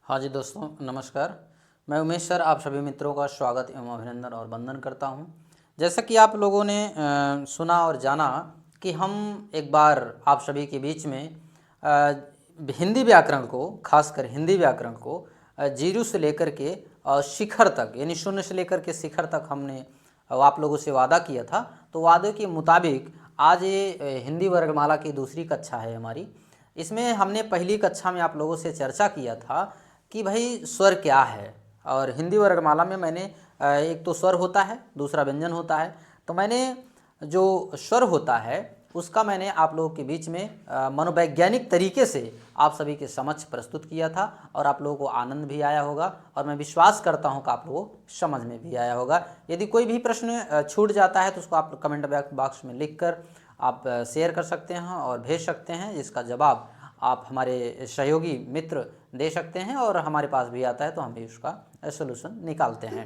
हाँ जी दोस्तों, नमस्कार। मैं उमेश सर आप सभी मित्रों का स्वागत एवं अभिनंदन और वंदन करता हूँ। जैसा कि आप लोगों ने सुना और जाना कि हम एक बार आप सभी के बीच में हिंदी व्याकरण को, खासकर हिंदी व्याकरण को जीरो से लेकर के शिखर तक, यानी शून्य से लेकर के शिखर तक हमने आप लोगों से वादा किया था। तो वादे के मुताबिक आज ये हिंदी वर्गमाला की दूसरी कक्षा है हमारी। इसमें हमने पहली कक्षा में आप लोगों से चर्चा किया था कि भाई स्वर क्या है, और हिंदी वर्गमाला में मैंने एक तो स्वर होता है, दूसरा व्यंजन होता है। तो मैंने जो स्वर होता है उसका मैंने आप लोगों के बीच में मनोवैज्ञानिक तरीके से आप सभी के समक्ष प्रस्तुत किया था, और आप लोगों को आनंद भी आया होगा, और मैं विश्वास करता हूं कि आप लोगों को समझ में भी आया होगा। यदि कोई भी प्रश्न छूट जाता है तो उसको आप कमेंट बॉक्स में लिखकर आप शेयर कर सकते हैं और भेज सकते हैं, जिसका जवाब आप हमारे सहयोगी मित्र दे सकते हैं, और हमारे पास भी आता है तो हम भी उसका सलूशन निकालते हैं।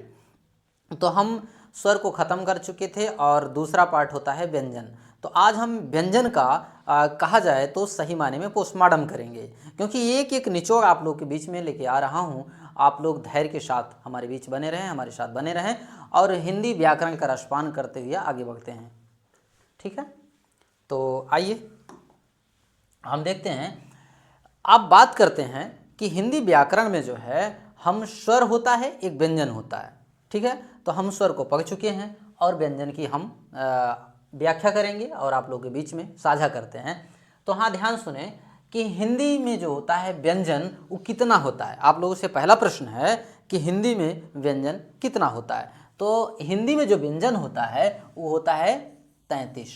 तो हम स्वर को ख़त्म कर चुके थे और दूसरा पार्ट होता है व्यंजन। तो आज हम व्यंजन का कहा जाए तो सही माने में पोस्टमार्टम करेंगे, क्योंकि एक एक निचोड़ आप लोग के बीच में लेके आ रहा हूँ। आप लोग धैर्य के साथ हमारे बीच बने रहें, हमारे साथ बने रहें, और हिंदी व्याकरण का रसपान करते हुए आगे बढ़ते हैं। ठीक है, तो आइए हम देखते हैं। अब बात करते हैं कि हिंदी व्याकरण में जो है हम स्वर होता है, एक व्यंजन होता है। ठीक है, तो हम स्वर को पढ़ चुके हैं और व्यंजन की हम व्याख्या करेंगे और आप लोगों के बीच में साझा करते हैं। तो हाँ, ध्यान सुने कि हिंदी में जो होता है व्यंजन वो कितना होता है। आप लोगों से पहला प्रश्न है कि हिंदी में व्यंजन कितना होता है। तो हिंदी में जो व्यंजन होता है वो होता है 33।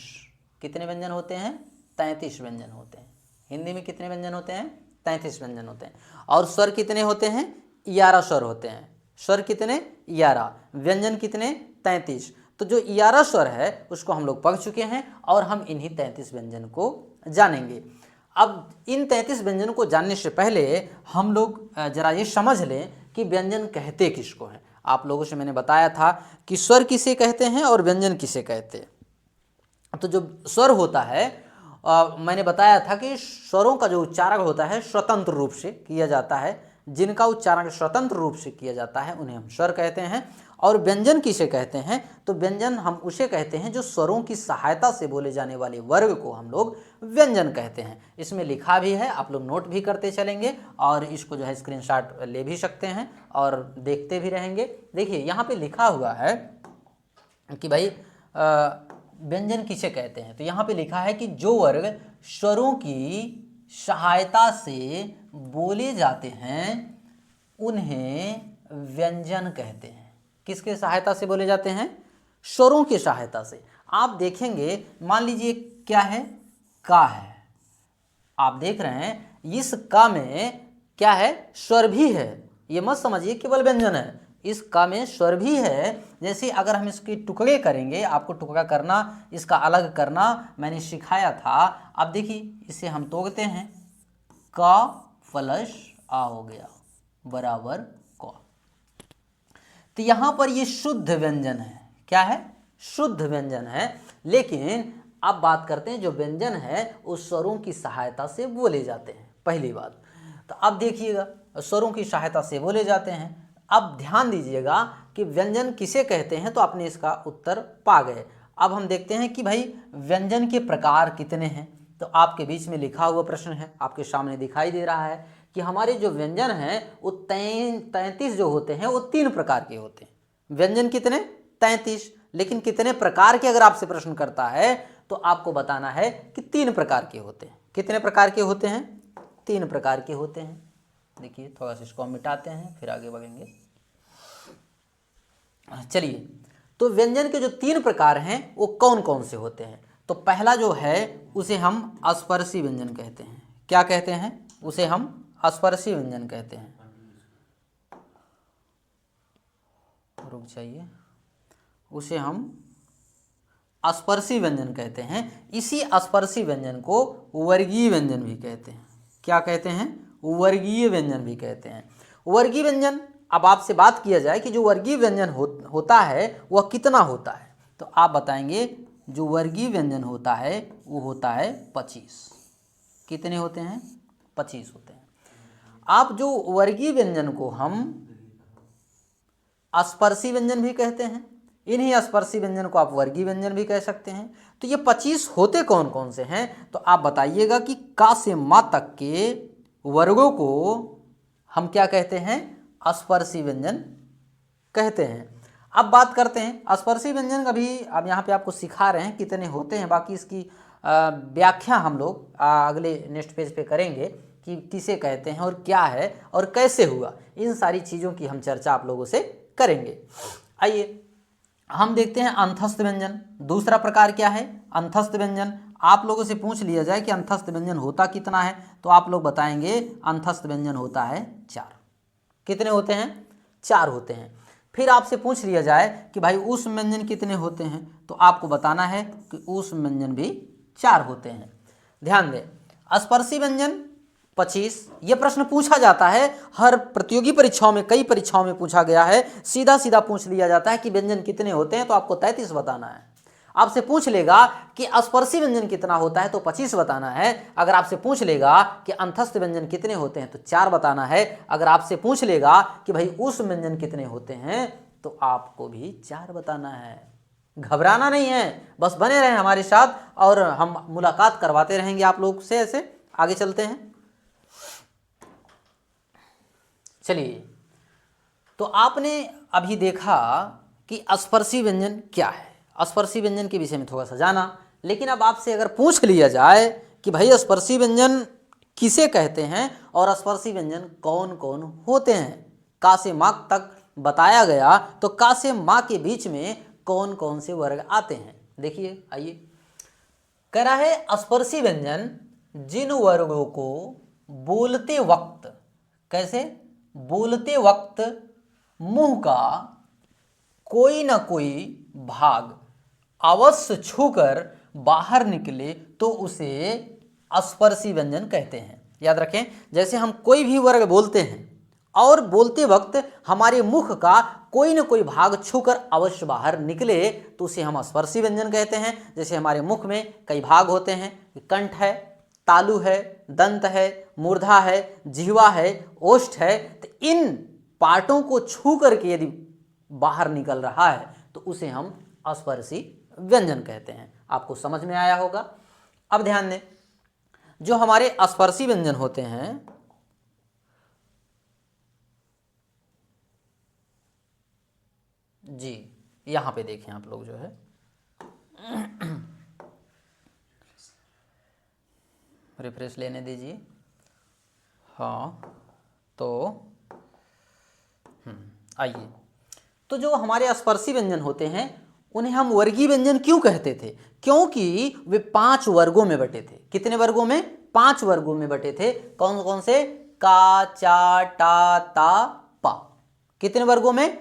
कितने व्यंजन होते हैं? 33 व्यंजन होते हैं। हिंदी में कितने व्यंजन होते हैं? 33 व्यंजन होते हैं। और स्वर कितने होते हैं? 11 स्वर होते हैं। स्वर कितने? 11। व्यंजन कितने? 33। तो जो 11 स्वर है उसको हम लोग पढ़ चुके हैं, और हम इन्हीं 33 व्यंजन को जानेंगे। अब इन 33 व्यंजन को जानने से पहले हम लोग जरा ये समझ लें कि व्यंजन कहते किसको हैं। आप लोगों से मैंने बताया था कि स्वर किसे कहते हैं और व्यंजन किसे कहते हैं। तो जो स्वर होता है, मैंने बताया था कि स्वरों का जो उच्चारण होता है स्वतंत्र रूप से किया जाता है। जिनका उच्चारण स्वतंत्र रूप से किया जाता है उन्हें हम स्वर कहते हैं। और व्यंजन किसे कहते हैं? तो व्यंजन हम उसे कहते हैं जो स्वरों की सहायता से बोले जाने वाले वर्ग को हम लोग व्यंजन कहते हैं। इसमें लिखा भी है, आप लोग नोट भी करते चलेंगे, और इसको जो है स्क्रीनशॉट ले भी सकते हैं और देखते भी रहेंगे। देखिए यहाँ पे लिखा हुआ है कि भाई व्यंजन किसे कहते हैं। तो यहाँ पे लिखा है कि जो वर्ग स्वरों की सहायता से बोले जाते हैं उन्हें व्यंजन कहते हैं। किसके सहायता से बोले जाते हैं? स्वरों की सहायता से। आप देखेंगे, मान लीजिए क्या है? का है। आप देख रहे हैं इस का में क्या है? स्वर भी है। ये मत समझिए केवल व्यंजन है, इस का में स्वर भी है। जैसे अगर हम इसके टुकड़े करेंगे, आपको टुकड़ा करना, इसका अलग करना मैंने सिखाया था। अब देखिए इसे हम तोड़ते हैं, का प्लस आ हो गया बराबर क। तो यहां पर ये शुद्ध व्यंजन है। क्या है? शुद्ध व्यंजन है। लेकिन अब बात करते हैं जो व्यंजन है उस स्वरों की सहायता से बोले जाते हैं। पहली बात तो अब देखिएगा, स्वरों की सहायता से बोले जाते हैं। अब ध्यान दीजिएगा कि व्यंजन किसे कहते हैं, तो आपने इसका उत्तर पा गए। अब हम देखते हैं कि भाई व्यंजन के प्रकार कितने हैं। तो आपके बीच में लिखा हुआ प्रश्न है, आपके सामने दिखाई दे रहा है कि हमारे जो व्यंजन हैं वो 33 जो होते हैं वो 3 प्रकार के होते हैं। व्यंजन कितने? 33। लेकिन कितने प्रकार के अगर आपसे प्रश्न करता है तो आपको बताना है कि 3 प्रकार के होते हैं। कितने प्रकार के होते हैं? 3 प्रकार के होते हैं। देखिए थोड़ा सा इसको हम मिटाते हैं फिर आगे बढ़ेंगे। चलिए, तो व्यंजन के जो 3 प्रकार हैं वो कौन कौन से होते हैं? तो पहला जो है उसे हम स्पर्शी व्यंजन कहते हैं। क्या कहते हैं? उसे हम स्पर्शी व्यंजन कहते हैं। रुक जाइए, उसे हम स्पर्शी व्यंजन कहते हैं। इसी स्पर्शी व्यंजन को वर्गीय व्यंजन भी कहते हैं। क्या कहते हैं? वर्गीय व्यंजन भी कहते हैं। वर्गीय व्यंजन, अब आपसे बात किया जाए कि जो वर्गीय व्यंजन होता है वह कितना होता है, तो आप बताएंगे जो वर्गीय व्यंजन होता है वो होता है 25। कितने होते हैं? 25 होते हैं। आप जो वर्गीय व्यंजन को हम स्पर्शी व्यंजन भी कहते हैं, इन्हीं स्पर्शी व्यंजन को आप वर्गीय व्यंजन भी कह सकते हैं। तो ये 25 होते कौन कौन से हैं, तो आप बताइएगा कि का से मा तक के वर्गों को हम क्या कहते हैं, स्पर्शी व्यंजन कहते हैं। अब बात करते हैं स्पर्शी व्यंजन का भी, अब यहाँ पे आपको सिखा रहे हैं कितने होते हैं, बाकी इसकी व्याख्या हम लोग अगले नेक्स्ट पेज पे करेंगे कि किसे कहते हैं और क्या है और कैसे हुआ, इन सारी चीज़ों की हम चर्चा आप लोगों से करेंगे। आइए हम देखते हैं अंतस्थ व्यंजन। दूसरा प्रकार क्या है, अंतस्थ व्यंजन। आप लोगों से पूछ लिया जाए कि अंतस्थ व्यंजन होता कितना है, तो आप लोग बताएंगे अंतस्थ व्यंजन होता है 4। कितने होते हैं, 4 होते हैं। फिर आपसे पूछ लिया जाए कि भाई ऊष्म व्यंजन कितने होते हैं, तो आपको बताना है कि ऊष्म व्यंजन भी 4 होते हैं। ध्यान दें, स्पर्शी व्यंजन 25, ये प्रश्न पूछा जाता है हर प्रतियोगी परीक्षाओं में, कई परीक्षाओं में पूछा गया है। सीधा सीधा पूछ लिया जाता है कि व्यंजन कितने होते हैं, तो आपको 33 बताना है। आपसे पूछ लेगा कि स्पर्शी व्यंजन कितना होता है, तो 25 बताना है। अगर आपसे पूछ लेगा कि अंतस्थ व्यंजन कितने होते हैं, तो 4 बताना है। अगर आपसे पूछ लेगा कि भाई ऊष्म व्यंजन कितने होते हैं, तो आपको भी 4 बताना है। घबराना नहीं है, बस बने रहें हमारे साथ और हम मुलाकात करवाते रहेंगे आप लोग से। ऐसे आगे चलते हैं। चलिए, तो आपने अभी देखा कि स्पर्शी व्यंजन क्या है, स्पर्शी व्यंजन के विषय में थोड़ा सा जाना। लेकिन अब आपसे अगर पूछ लिया जाए कि भाई स्पर्शी व्यंजन किसे कहते हैं और स्पर्शी व्यंजन कौन कौन होते हैं, का से मा तक बताया गया, तो का से मा के बीच में कौन कौन से वर्ग आते हैं। देखिए, आइए, कह रहा है स्पर्शी व्यंजन जिन वर्गों को बोलते वक्त, कैसे, बोलते वक्त मुंह का कोई ना कोई भाग अवश्य छूकर बाहर निकले, तो उसे स्पर्शी व्यंजन कहते हैं। याद रखें, जैसे हम कोई भी वर्ग बोलते हैं और बोलते वक्त हमारे मुख का कोई ना कोई भाग छूकर अवश्य बाहर निकले, तो उसे हम स्पर्शी व्यंजन कहते हैं। जैसे हमारे मुख में कई भाग होते हैं, कंठ है, तालु है, दंत है, मूर्धा है, जिह्वा है, ओष्ठ है, तो इन पार्टों को छू करके यदि बाहर निकल रहा है, तो उसे हम स्पर्शी व्यंजन कहते हैं। आपको समझ में आया होगा। अब ध्यान दें, जो हमारे स्पर्शी व्यंजन होते हैं, जी यहां पे देखें आप लोग, जो है रिफ्रेश लेने दीजिए। हाँ, तो आइए, तो जो हमारे स्पर्शी व्यंजन होते हैं उन्हें हम वर्गीय व्यंजन क्यों कहते थे, क्योंकि वे 5 वर्गों में बटे थे। कितने वर्गों में, 5 वर्गों में बटे थे। कौन कौन से, का, चा, टा, ता, पा। कितने वर्गों में,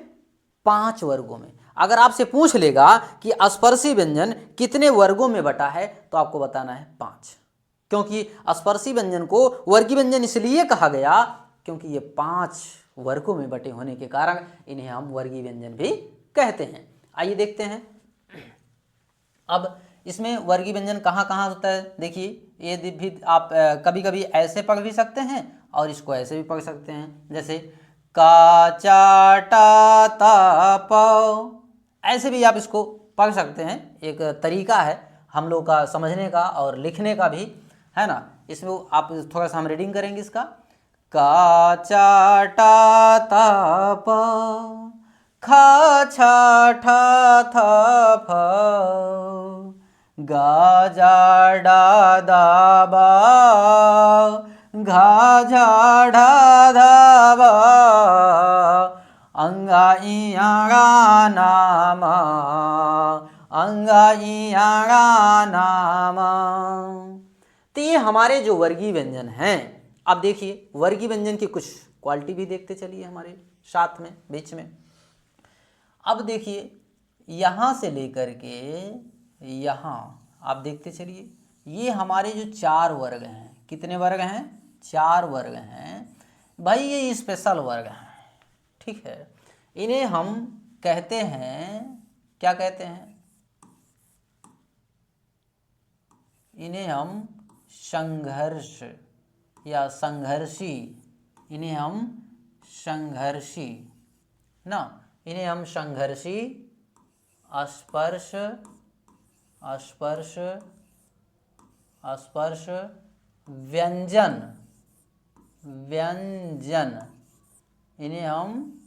5 वर्गों में। अगर आपसे पूछ लेगा कि स्पर्शी व्यंजन कितने वर्गों में बटा है, तो आपको बताना है 5। क्योंकि स्पर्शी व्यंजन को वर्गीय व्यंजन इसलिए कहा गया क्योंकि ये 5 वर्गों में बटे होने के कारण इन्हें हम वर्गीय व्यंजन भी कहते हैं। आइए देखते हैं। अब इसमें वर्गीय व्यंजन कहाँ कहाँ होता है, देखिए, ये भी आप कभी कभी ऐसे पढ़ भी सकते हैं और इसको ऐसे भी पढ़ सकते हैं। जैसे का, चा, टा, ता, प, ऐसे भी आप इसको पढ़ सकते हैं। एक तरीका है हम लोग का समझने का और लिखने का भी, है ना। इसमें आप थोड़ा सा हम रीडिंग करेंगे इसका। का, चा, टा, ता, प, खा, छा, ठा, था, फ, गा, जा, डा, दा, बा, घा, झा, ढा, धा, बा, अंगा, इया, गा, ना, मा, अंगा, इया, गा, ना, मा। तो ये हमारे जो वर्गीय व्यंजन हैं। अब देखिए, वर्गीय व्यंजन की कुछ क्वालिटी भी देखते चलिए हमारे साथ में, बीच में। अब देखिए, यहाँ से लेकर के यहाँ आप देखते चलिए, ये हमारे जो 4 वर्ग हैं, कितने वर्ग हैं, 4 वर्ग हैं भाई। ये स्पेशल वर्ग हैं, ठीक है। इन्हें हम कहते हैं, क्या कहते हैं, इन्हें हम संघर्ष या संघर्षी इन्हें हम संघर्षी ना, इन्हें हम संघर्षी स्पर्श स्पर्श स्पर्श व्यंजन व्यंजन, इन्हें हम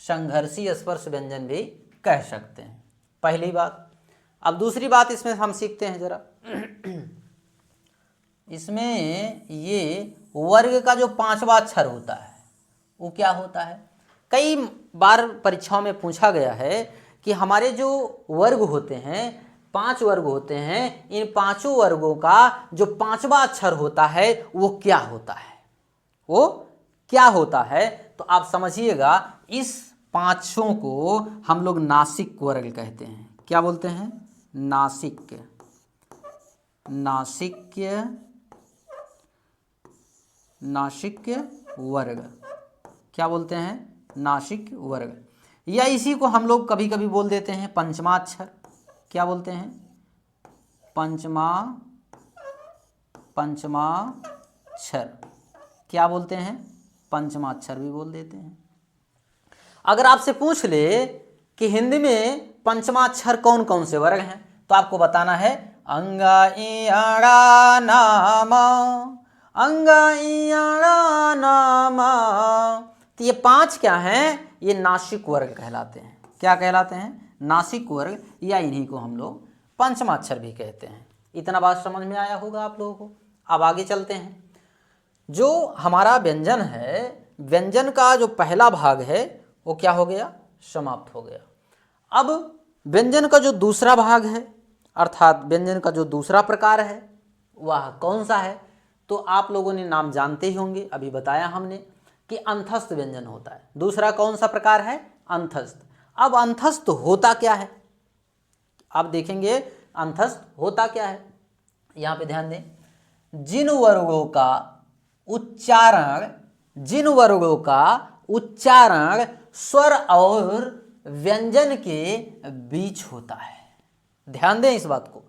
संघर्षी स्पर्श व्यंजन भी कह सकते हैं। पहली बात। अब दूसरी बात इसमें हम सीखते हैं जरा। इसमें ये वर्ग का जो पांचवा अक्षर होता है वो क्या होता है? कई बार परीक्षाओं में पूछा गया है कि हमारे जो वर्ग होते हैं, 5 वर्ग होते हैं, इन पांचों वर्गों का जो पांचवा अक्षर होता है वो क्या होता है, वो क्या होता है? तो आप समझिएगा, इस पांचों को हम लोग नासिक वर्ग कहते हैं। क्या बोलते हैं? नासिक, नासिक्य, नासिक वर्ग। क्या बोलते हैं? नासिक वर्ग। या इसी को हम लोग कभी कभी बोल देते हैं पंचमाक्षर। क्या बोलते हैं? पंचमाक्षर। क्या बोलते हैं? पंचमाक्षर भी बोल देते हैं। अगर आपसे पूछ ले कि हिंदी में पंचमाक्षर कौन कौन से वर्ग हैं, तो आपको बताना है अंगा इयाड़ा नामा, अंगा इयाड़ा नामा। तो ये 5 क्या हैं? ये नासिक वर्ग कहलाते हैं। क्या कहलाते हैं? नासिक वर्ग, या इन्हीं को हम लोग पंचमाक्षर भी कहते हैं। इतना बात समझ में आया होगा आप लोगों को। अब आगे चलते हैं। जो हमारा व्यंजन है, व्यंजन का जो पहला भाग है वो क्या हो गया? समाप्त हो गया। अब व्यंजन का जो दूसरा भाग है, अर्थात व्यंजन का जो दूसरा प्रकार है, वह कौन सा है? तो आप लोगों ने नाम जानते ही होंगे, अभी बताया हमने कि अंतस्थ व्यंजन होता है। दूसरा कौन सा प्रकार है? अंतस्थ। अब अंतस्थ होता क्या है? आप देखेंगे अंतस्थ होता क्या है। यहाँ पे ध्यान दें, जिन वर्गों का उच्चारण स्वर और व्यंजन के बीच होता है। ध्यान दें इस बात को।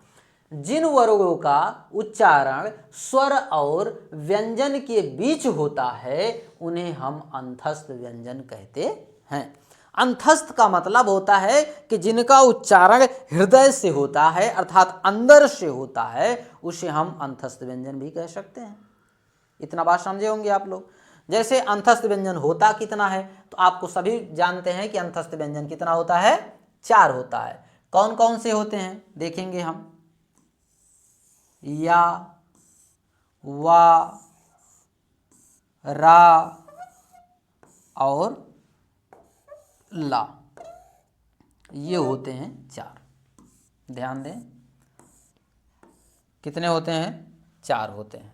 जिन वर्गों का उच्चारण स्वर और व्यंजन के बीच होता है उन्हें हम अंतस्थ व्यंजन कहते हैं। अंतस्थ का मतलब होता है कि जिनका उच्चारण हृदय से होता है, अर्थात अंदर से होता है, उसे हम अंतस्थ व्यंजन भी कह सकते हैं। इतना बात समझे होंगे आप लोग। जैसे अंतस्थ व्यंजन होता कितना है, तो आपको सभी जानते हैं कि अंतस्थ व्यंजन कितना होता है? 4 होता है। कौन कौन से होते हैं देखेंगे हम। या, वा, रा और ला, ये होते हैं 4। ध्यान दें, कितने होते हैं? 4 होते हैं।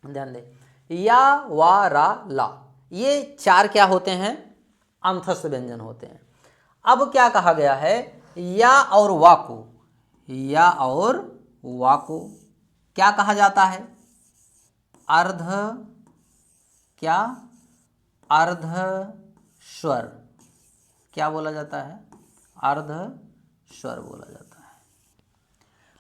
ध्यान दें, या, वा, रा, ला, ये 4 क्या होते हैं? अंतस्थ व्यंजन होते हैं। अब क्या कहा गया है? या और वा को, या और वा को क्या कहा जाता है? अर्ध, क्या? अर्ध स्वर। क्या बोला जाता है? अर्ध स्वर बोला जाता है।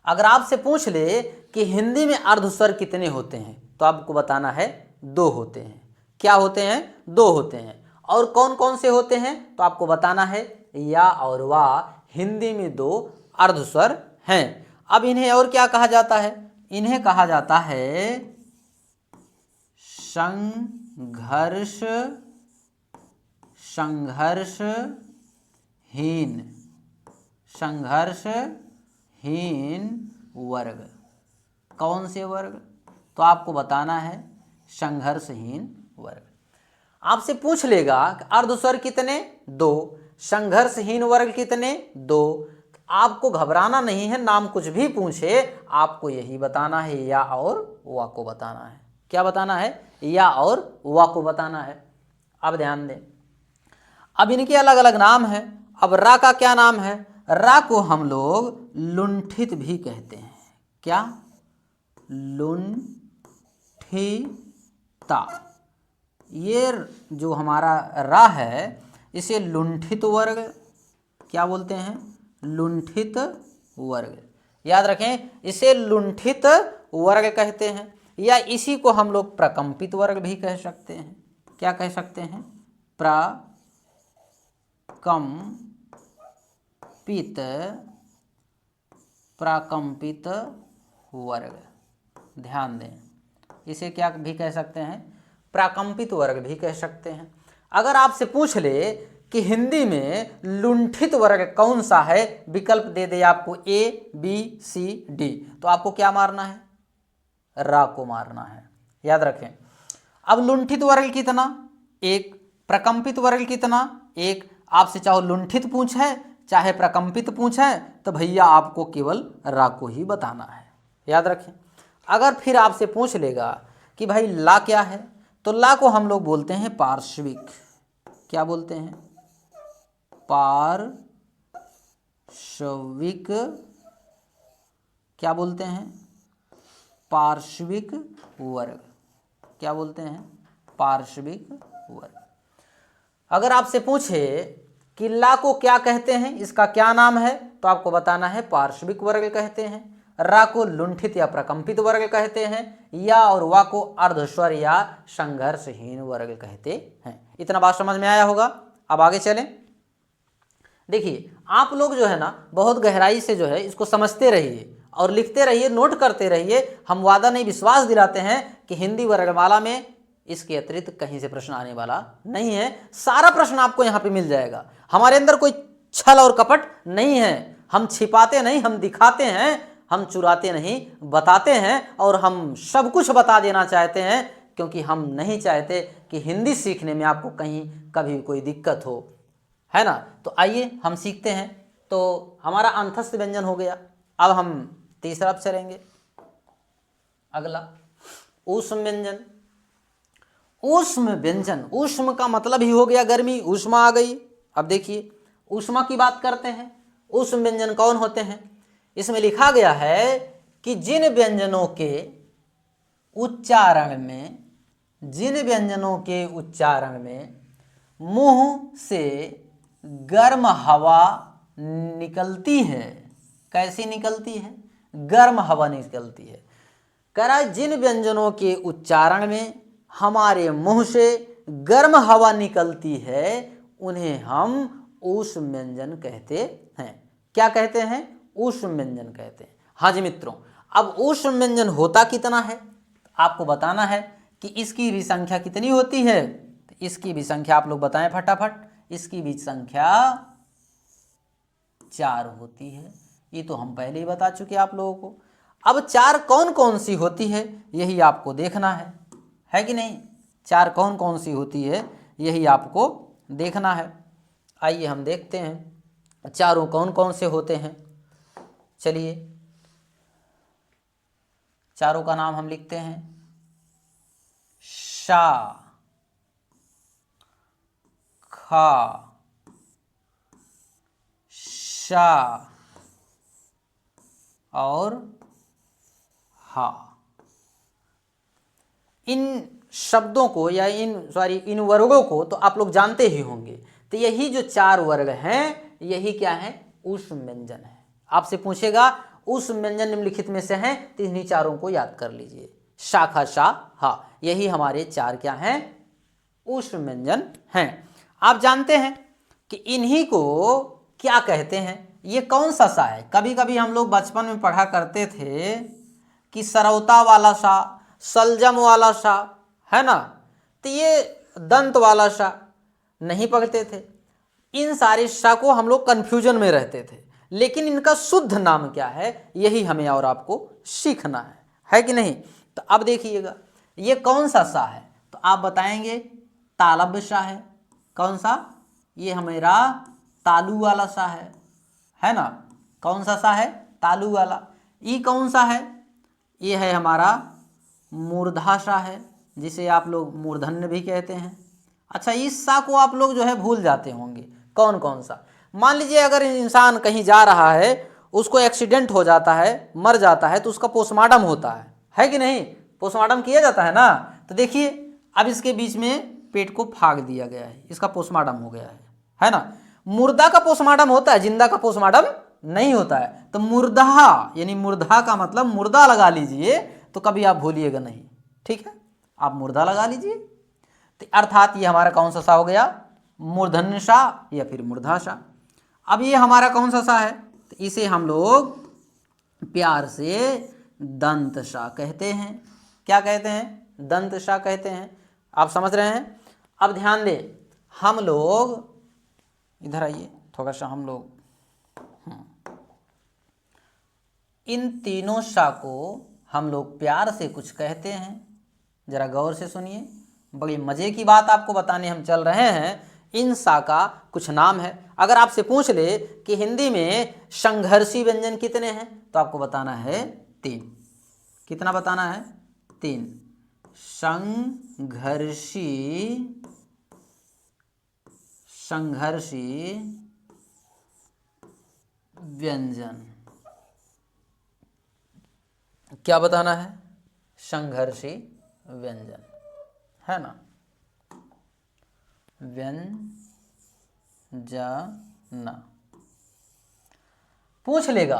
अगर आपसे पूछ ले कि हिंदी में अर्ध स्वर कितने होते हैं, तो आपको बताना है 2 होते हैं। क्या होते हैं? 2 होते हैं। और कौन कौन से होते हैं? तो आपको बताना है या और वा हिंदी में 2 अर्ध स्वर हैं। अब इन्हें और क्या कहा जाता है? इन्हें कहा जाता है संघर्ष, संघर्षहीन, संघर्षहीन वर्ग। कौन से वर्ग? तो आपको बताना है संघर्षहीन वर्ग। आपसे पूछ लेगा कि अर्धस्वर कितने? 2। संघर्षहीन वर्ग कितने? 2। आपको घबराना नहीं है, नाम कुछ भी पूछे आपको यही बताना है, या और वा को बताना है। क्या बताना है? या और वा को बताना है। अब ध्यान दें, अब इनके अलग अलग नाम हैं। अब रा का क्या नाम है? रा को हम लोग लुंठित भी कहते हैं। क्या? लुंठिता। ये जो हमारा रा है इसे लुंठित वर्ग क्या बोलते हैं? लुंठित वर्ग। याद रखें, इसे लुंठित वर्ग कहते हैं, या इसी को हम लोग प्रकंपित वर्ग भी कह सकते हैं। क्या कह सकते हैं? प्राकंपित वर्ग। ध्यान दें, इसे क्या भी कह सकते हैं? प्राकंपित वर्ग भी कह सकते हैं। अगर आपसे पूछ ले कि हिंदी में लुंठित वर्ग कौन सा है, विकल्प दे दे आपको ए, बी, सी, डी, तो आपको क्या मारना है? रा को मारना है। याद रखें, अब लुंठित वर्ग कितना? एक। प्रकंपित वर्ग कितना? एक। आपसे चाहे लुंठित पूछे चाहे प्रकंपित पूछे तो भैया आपको केवल रा को ही बताना है। याद रखें, अगर फिर आपसे पूछ लेगा कि भाई ला क्या है, तो ला को हम लोग बोलते हैं पार्श्विक। क्या बोलते हैं? पार्श्विक। क्या बोलते हैं? पार्श्विक वर्ग। क्या बोलते हैं? पार्श्विक वर्ग। अगर आपसे पूछे कि ला को क्या कहते हैं, इसका क्या नाम है, तो आपको बताना है पार्श्विक वर्ग कहते हैं। रा को लुंठित या प्रकंपित वर्ग कहते हैं, या और वा को अर्धस्वर या संघर्षहीन वर्ग कहते हैं। इतना बात समझ में आया होगा। अब आगे चलें। देखिए, आप लोग जो है ना बहुत गहराई से जो है इसको समझते रहिए और लिखते रहिए, नोट करते रहिए। हम वादा नहीं विश्वास दिलाते हैं कि हिंदी वर्गमाला में इसके अतिरिक्त कहीं से प्रश्न आने वाला नहीं है। सारा प्रश्न आपको यहाँ पे मिल जाएगा। हमारे अंदर कोई छल और कपट नहीं है। हम छिपाते नहीं, हम दिखाते हैं। हम चुराते नहीं, बताते हैं। और हम सब कुछ बता देना चाहते हैं, क्योंकि हम नहीं चाहते कि हिंदी सीखने में आपको कहीं कभी कोई दिक्कत हो, है ना। तो आइए हम सीखते हैं। तो हमारा अंतस्थ व्यंजन हो गया। अब हम तीसरा चलेंगे। अगला ऊष्म व्यंजन। ऊष्म व्यंजन, ऊष्म का मतलब ही हो गया गर्मी, ऊष्मा आ गई। अब देखिए, ऊष्मा की बात करते हैं। ऊष्म व्यंजन कौन होते हैं? इसमें लिखा गया है कि जिन व्यंजनों के उच्चारण में मुंह से गर्म हवा निकलती है। कैसी निकलती है? गर्म हवा निकलती है। कह रहा है जिन व्यंजनों के उच्चारण में हमारे मुंह से गर्म हवा निकलती है, उन्हें हम ऊष्म व्यंजन कहते हैं। क्या कहते हैं? ऊष्म व्यंजन कहते हैं। हाँ जी मित्रों, अब ऊष्म व्यंजन होता कितना है आपको बताना है कि इसकी भी संख्या कितनी होती है। तो इसकी भी संख्या आप लोग बताएं फटाफट। इसकी भी संख्या 4 होती है। ये तो हम पहले ही बता चुके आप लोगों को। अब 4 कौन कौन सी होती है यही आपको देखना है कि नहीं? 4 कौन कौन सी होती है यही आपको देखना है। आइए हम देखते हैं चारों कौन कौन से होते हैं। चलिए, चारों का नाम हम लिखते हैं। शा, खा, शा और हा। इन शब्दों को या इन वर्गों को तो आप लोग जानते ही होंगे। तो यही जो 4 वर्ग हैं यही क्या है? ऊष्म व्यंजन है। आपसे पूछेगा ऊष्म व्यंजन निम्नलिखित में से हैं, तो इन्हीं चारों को याद कर लीजिए। शाखा, शा, हा, यही हमारे 4 क्या हैं? ऊष्म व्यंजन हैं। आप जानते हैं कि इन्हीं को क्या कहते हैं? ये कौन सा सा है? कभी कभी हम लोग बचपन में पढ़ा करते थे कि सरौता वाला सा, सलजम वाला सा, है ना। तो ये दंत वाला सा नहीं पढ़ते थे। इन सारे सा को हम लोग कंफ्यूजन में रहते थे, लेकिन इनका शुद्ध नाम क्या है यही हमें और आपको सीखना है कि नहीं। तो अब देखिएगा ये कौन सा सा है, तो आप बताएंगे तालव्य सा है। कौन सा? ये हमारा तालु वाला सा है ना। कौन सा सा है? तालु वाला। ये कौन सा है? ये है हमारा मूर्धा सा है, जिसे आप लोग मूर्धन्य भी कहते हैं। अच्छा, इस सा को आप लोग जो है भूल जाते होंगे। कौन कौन सा? मान लीजिए अगर इंसान कहीं जा रहा है, उसको एक्सीडेंट हो जाता है, मर जाता है, तो उसका पोस्टमार्टम होता है कि नहीं? पोस्टमार्टम किया जाता है ना। तो देखिए अब इसके बीच में पेट को फाड़ दिया गया है, इसका पोस्टमार्टम हो गया है ना। मुर्दा का पोस्टमार्टम होता है, जिंदा का पोस्टमार्टम नहीं होता है। तो मूर्धा यानी मूर्धा का मतलब मुर्दा लगा लीजिए, तो कभी आप भूलिएगा नहीं, ठीक है, आप मुर्दा लगा लीजिए। तो अर्थात ये हमारा कौन सा सा हो गया, मूर्धन्य सा या फिर मूर्धा सा। अब ये हमारा कौन सा सा है, तो इसे हम लोग प्यार से दंत सा कहते हैं। क्या कहते हैं, दंत सा कहते हैं। आप समझ रहे हैं। अब ध्यान दें, हम लोग इधर आइए थोड़ा सा, हम लोग इन तीनों सा को हम लोग प्यार से कुछ कहते हैं। जरा गौर से सुनिए, बड़ी मजे की बात आपको बताने हम चल रहे हैं। इन सा का कुछ नाम है। अगर आपसे पूछ ले कि हिंदी में संघर्षी व्यंजन कितने हैं, तो आपको बताना है 3। कितना बताना है, 3 संघर्षी व्यंजन। क्या बताना है, संघर्षी व्यंजन, है ना, व्यंजना। पूछ लेगा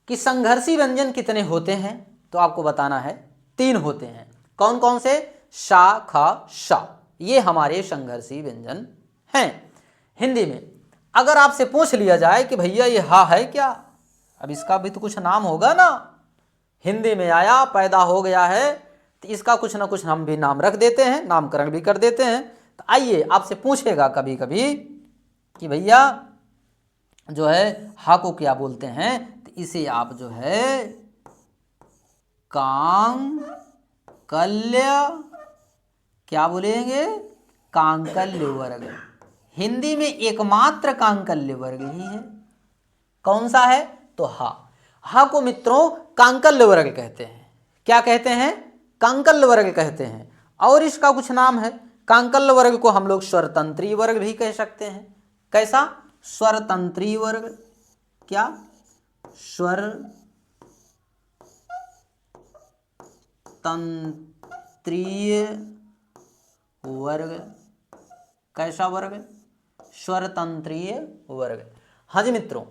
कि संघर्षी व्यंजन कितने होते हैं, तो आपको बताना है 3 होते हैं। कौन कौन से, शा, खा, शा, ये हमारे संघर्षी व्यंजन हैं हिंदी में। अगर आपसे पूछ लिया जाए कि भैया ये हा है क्या, अब इसका भी तो कुछ नाम होगा ना, हिंदी में आया पैदा हो गया है, तो इसका कुछ ना कुछ हम भी नाम रख देते हैं, नामकरण भी कर देते हैं। तो आइए, आपसे पूछेगा कभी कभी कि भैया जो है हा को क्या बोलते हैं, तो इसे आप जो है कांकल्य, क्या बोलेंगे, कांकल्य वर्ग। हिंदी में एकमात्र कांकल्य वर्ग ही है। कौन सा है, तो हा। हा को मित्रों कांकल्य वर्ग कहते हैं। क्या कहते हैं, कांकल्य वर्ग कहते हैं। और इसका कुछ नाम है, कांकल्य वर्ग को हम लोग स्वरतंत्री वर्ग भी कह सकते हैं। कैसा, स्वरतंत्री वर्ग। क्या, स्वरतंत्रीय वर्ग। कैसा वर्ग, स्वरतंत्रीय वर्ग। हाँ जी मित्रों,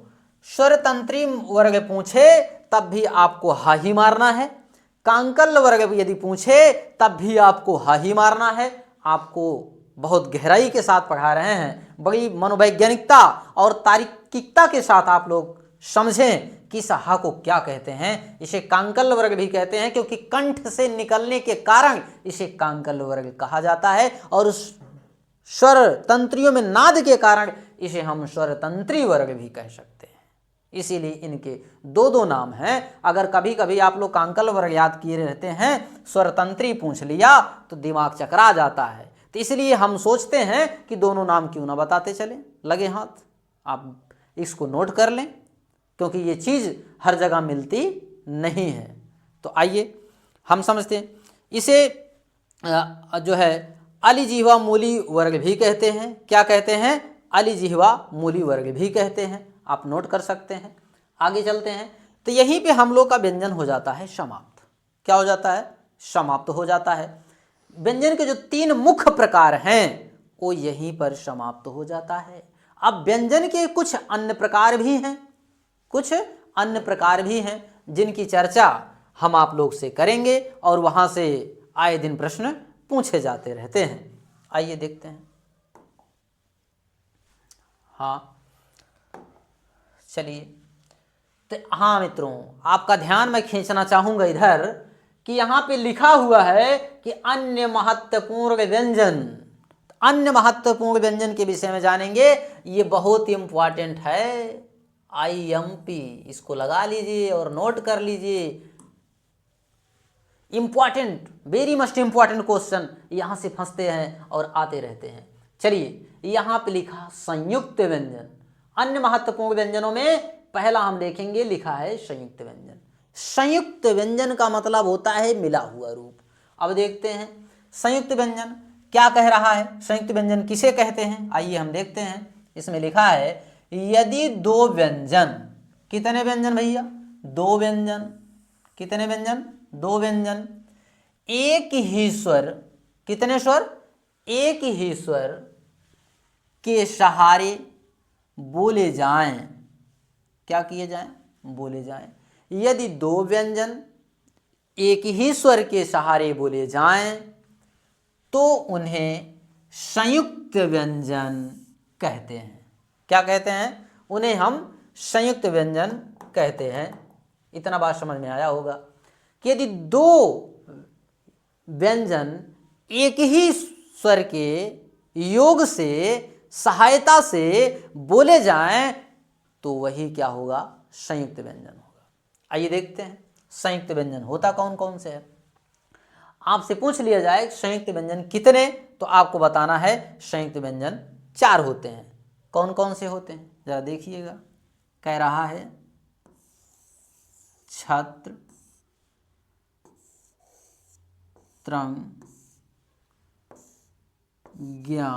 स्वरतंत्री वर्ग पूछे तब भी आपको हा ही मारना है। कांकल्य वर्ग यदि पूछे तब भी आपको हा ही मारना है। आपको बहुत गहराई के साथ पढ़ा रहे हैं, बड़ी मनोवैज्ञानिकता और तार्किकता के साथ आप लोग समझें कि इस हा को क्या कहते हैं। इसे कांकल्य वर्ग भी कहते हैं, क्योंकि कंठ से निकलने के कारण इसे कांकल्य वर्ग कहा जाता है, और उस स्वर तंत्रियों में नाद के कारण इसे हम स्वरतंत्री वर्ग भी कह सकते हैं। इसीलिए इनके 2 नाम हैं। अगर कभी कभी आप लोग कांकल्य वर्ग याद किए रहते हैं, स्वरतंत्री पूछ लिया तो दिमाग चकरा जाता है। तो इसलिए हम सोचते हैं कि दोनों नाम क्यों ना बताते चलें, लगे हाथ। आप इसको नोट कर लें, क्योंकि ये चीज़ हर जगह मिलती नहीं है। तो आइए हम समझते हैं। इसे जो है अलिजिह्वा मूली वर्ग भी कहते हैं। क्या कहते हैं, अलिजिह्वा मूली वर्ग भी कहते हैं। आप नोट कर सकते हैं। आगे चलते हैं। तो यहीं पे हम लोग का व्यंजन हो जाता है समाप्त। क्या हो जाता है, समाप्त हो जाता है। व्यंजन के जो 3 मुख्य प्रकार हैं वो यहीं पर समाप्त हो जाता है। अब व्यंजन के कुछ अन्य प्रकार भी हैं, कुछ अन्य प्रकार भी हैं जिनकी चर्चा हम आप लोग से करेंगे, और वहां से आए दिन प्रश्न पूछे जाते रहते हैं। आइए देखते हैं। हाँ चलिए, तो हाँ मित्रों, आपका ध्यान मैं खींचना चाहूंगा इधर कि यहाँ पे लिखा हुआ है कि अन्य महत्वपूर्ण व्यंजन। अन्य महत्वपूर्ण व्यंजन के विषय में जानेंगे। ये बहुत इंपॉर्टेंट है, IMP, इसको लगा लीजिए और नोट कर लीजिए। Important, very must important question यहाँ से फंसते हैं और आते रहते हैं। चलिए, यहाँ पे लिखा संयुक्त व्यंजन। अन्य महत्वपूर्ण व्यंजनों में पहला हम देखेंगे, लिखा है संयुक्त व्यंजन। संयुक्त व्यंजन का मतलब होता है मिला हुआ रूप। अब देखते हैं संयुक्त व्यंजन क्या कह रहा है, संयुक्त व्यंजन किसे कहते हैं। आइए हम देखते हैं। इसमें लिखा है यदि 2 व्यंजन, कितने व्यंजन भैया, 2 व्यंजन, कितने व्यंजन, 2 व्यंजन, एक ही स्वर, कितने स्वर, एक ही स्वर के सहारे बोले जाएं, क्या किए जाएं, बोले जाएं। यदि दो व्यंजन एक ही स्वर के सहारे बोले जाएं तो उन्हें संयुक्त व्यंजन कहते हैं। क्या कहते हैं? उन्हें हम संयुक्त व्यंजन कहते हैं। इतना बात समझ में आया होगा कि यदि दो व्यंजन एक ही स्वर के योग से, सहायता से बोले जाएं तो वही क्या होगा, संयुक्त व्यंजन होगा। आइए देखते हैं संयुक्त व्यंजन होता कौन कौन से है। आपसे पूछ लिया जाए संयुक्त व्यंजन कितने, तो आपको बताना है संयुक्त व्यंजन 4 होते हैं। कौन कौन से होते हैं जरा देखिएगा। कह रहा है छत्र, त्रंग, ज्ञा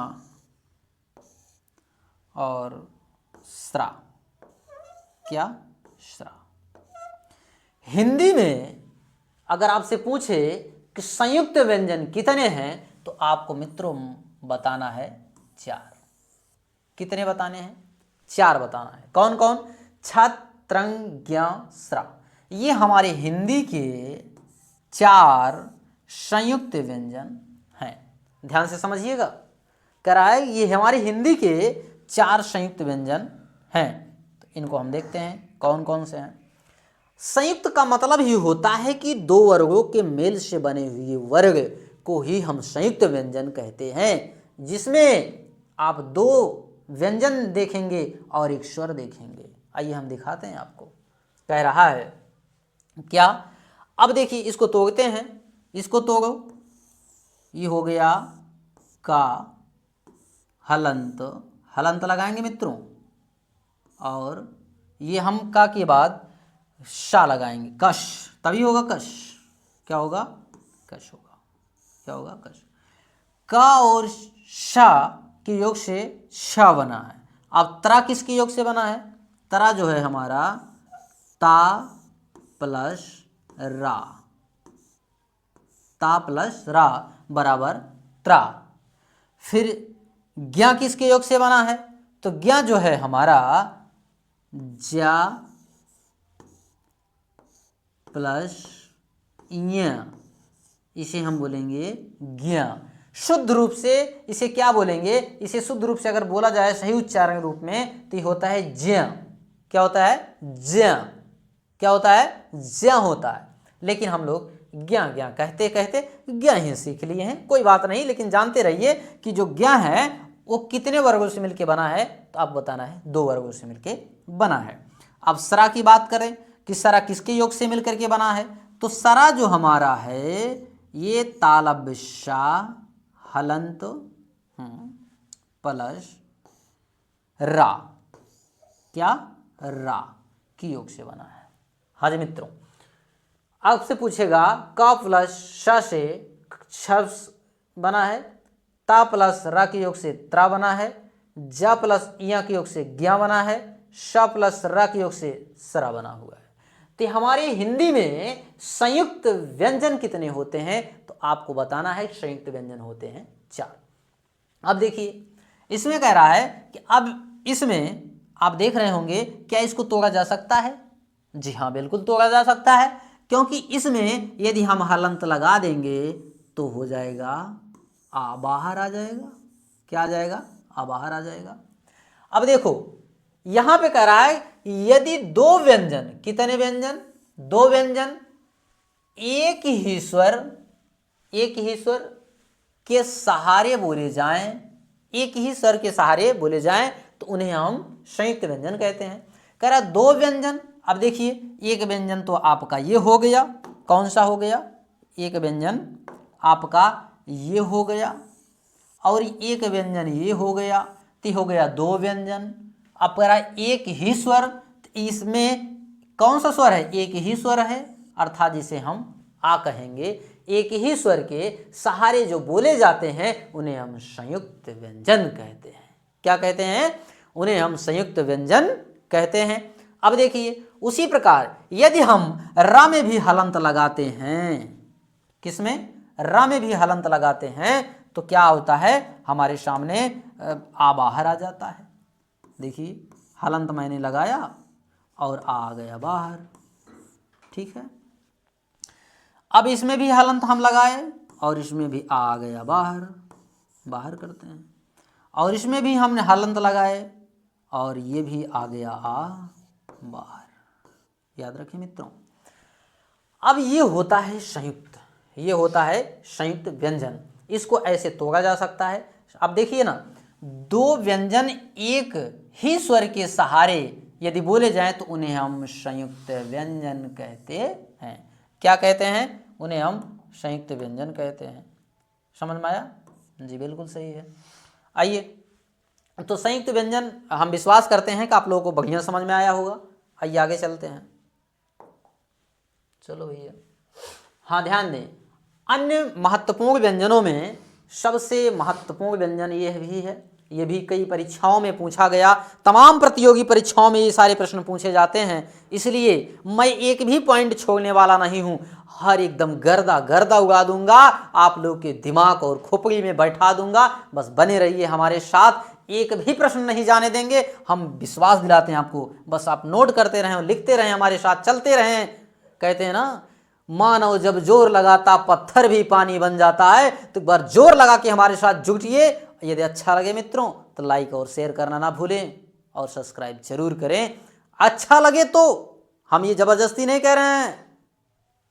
और स्रा। क्या? स्रा। हिंदी में अगर आपसे पूछे कि संयुक्त व्यंजन कितने हैं तो आपको मित्रों बताना है 4। कितने बताने हैं? 4 बताना है। कौन कौन? छत्र, त्रंग, ज्ञा, स्रा। ये हमारे हिंदी के 4 संयुक्त व्यंजन हैं। ध्यान से समझिएगा। कह रहा है ये हमारी हिंदी के 4 संयुक्त व्यंजन हैं। तो इनको हम देखते हैं कौन कौन से हैं। संयुक्त का मतलब ही होता है कि दो वर्गों के मेल से बने हुए वर्ग को ही हम संयुक्त व्यंजन कहते हैं, जिसमें आप 2 व्यंजन देखेंगे और एक स्वर देखेंगे। आइए हम दिखाते हैं आपको। कह रहा है क्या? अब देखिए इसको तोड़ते हैं। इसको तोड़ो। ये हो गया का, हलंत, हलंत लगाएंगे मित्रों, और ये हम का के बाद शा लगाएंगे, कश, तभी होगा कश। क्या होगा? कश होगा। क्या होगा? कश। का और शा के योग से शा बना है। अब त्रा किसके योग से बना है? त्रा जो है हमारा ता प्लस रा, ता प्लस रा बराबर त्रा। फिर ज्ञा किसके योग से बना है? तो ज्ञा जो है हमारा ज्या प्लस इया, इसे हम बोलेंगे ज्ञा। शुद्ध रूप से इसे क्या बोलेंगे? इसे शुद्ध रूप से अगर बोला जाए सही उच्चारण रूप में तो ये होता है ज्या। क्या होता है? ज्या। क्या होता है? ज्या होता है। लेकिन हम लोग ज्ञा ज्ञा कहते कहते ज्ञा ही सीख लिए हैं। कोई बात नहीं, लेकिन जानते रहिए कि जो ज्ञा है वो कितने वर्गों से मिलकर बना है, तो आप बताना है 2 वर्गों से मिलकर बना है। अब सरा की बात करें कि सरा किसके योग से मिलकर के बना है, तो सरा जो हमारा है ये तालब शा हलंत प्लस रा, क्या? रा की योग से बना है। हाँ जी मित्रों, आपसे पूछेगा का प्लस श से छ बना है, ता प्लस रा के योग से त्रा बना है, जा प्लस इया के योग से ज्ञा बना है, श प्लस रा के योग से सरा बना हुआ है। तो हमारे हिंदी में संयुक्त व्यंजन कितने होते हैं, तो आपको बताना है संयुक्त व्यंजन होते हैं 4। अब देखिए इसमें कह रहा है कि अब इसमें आप देख रहे होंगे क्या इसको तोड़ा जा सकता है? जी हाँ, बिल्कुल तोड़ा जा सकता है, क्योंकि इसमें यदि हम हलंत लगा देंगे तो हो जाएगा आ, बाहर आ जाएगा। क्या आ जाएगा? आ, बाहर आ जाएगा। अब देखो यहां पे कह रहा है यदि 2 व्यंजन, कितने व्यंजन? 2 व्यंजन एक ही स्वर के सहारे बोले जाएं, एक ही स्वर के सहारे बोले जाएं तो उन्हें हम संयुक्त व्यंजन कहते हैं। कह रहा 2 व्यंजन। अब देखिए एक व्यंजन तो आपका ये हो गया, कौन सा हो गया? एक व्यंजन आपका ये हो गया, और एक व्यंजन ये हो गया, तो हो गया 2 व्यंजन। अब कह रहा एक ही स्वर, तो इसमें कौन सा स्वर है? एक ही स्वर है, अर्थात जिसे हम आ कहेंगे। एक ही स्वर के सहारे जो बोले जाते हैं उन्हें हम संयुक्त व्यंजन कहते हैं। क्या कहते हैं? उन्हें हम संयुक्त व्यंजन कहते हैं। अब देखिए उसी प्रकार यदि हम रा में भी हलंत लगाते हैं, किसमें? रा में भी हलंत लगाते हैं तो क्या होता है? हमारे सामने आ बाहर आ जाता है। देखिए हलंत मैंने लगाया और आ गया बाहर। ठीक है, अब इसमें भी हलंत हम लगाए और इसमें भी आ गया बाहर, बाहर करते हैं, और इसमें भी हमने हलंत लगाए और ये भी आ गया आ बाहर। याद रखें मित्रों, अब ये होता है संयुक्त, ये होता है संयुक्त व्यंजन। इसको ऐसे तोड़ा जा सकता है। अब देखिए ना, दो व्यंजन एक ही स्वर के सहारे यदि बोले जाएं तो उन्हें हम संयुक्त व्यंजन कहते हैं। क्या कहते हैं? उन्हें हम संयुक्त व्यंजन कहते हैं। समझ में आया जी? बिल्कुल सही है। आइए, तो संयुक्त व्यंजन हम विश्वास करते हैं कि आप लोगों को बढ़िया समझ में आया होगा। आइए आगे चलते हैं। चलो भैया, हाँ ध्यान दें, अन्य महत्वपूर्ण व्यंजनों में सबसे महत्वपूर्ण व्यंजन यह भी है, ये भी कई परीक्षाओं में पूछा गया, तमाम प्रतियोगी परीक्षाओं में ये सारे प्रश्न पूछे जाते हैं, इसलिए मैं एक भी पॉइंट छोड़ने वाला नहीं हूं। हर एकदम गर्दा गर्दा उड़ा दूंगा, आप लोग के दिमाग और खोपड़ी में बैठा दूंगा। बस बने रहिए हमारे साथ, एक भी प्रश्न नहीं जाने देंगे। हम विश्वास दिलाते हैं आपको, बस आप नोट करते रहें, लिखते रहें, हमारे साथ चलते रहें। कहते हैं ना, मानव जब जोर लगाता पत्थर भी पानी बन जाता है। तो एक बार जोर लगा के हमारे साथ जुटिए। यदि अच्छा लगे मित्रों तो लाइक और शेयर करना ना भूलें और सब्सक्राइब जरूर करें। अच्छा लगे तो, हम ये जबरदस्ती नहीं कह रहे हैं।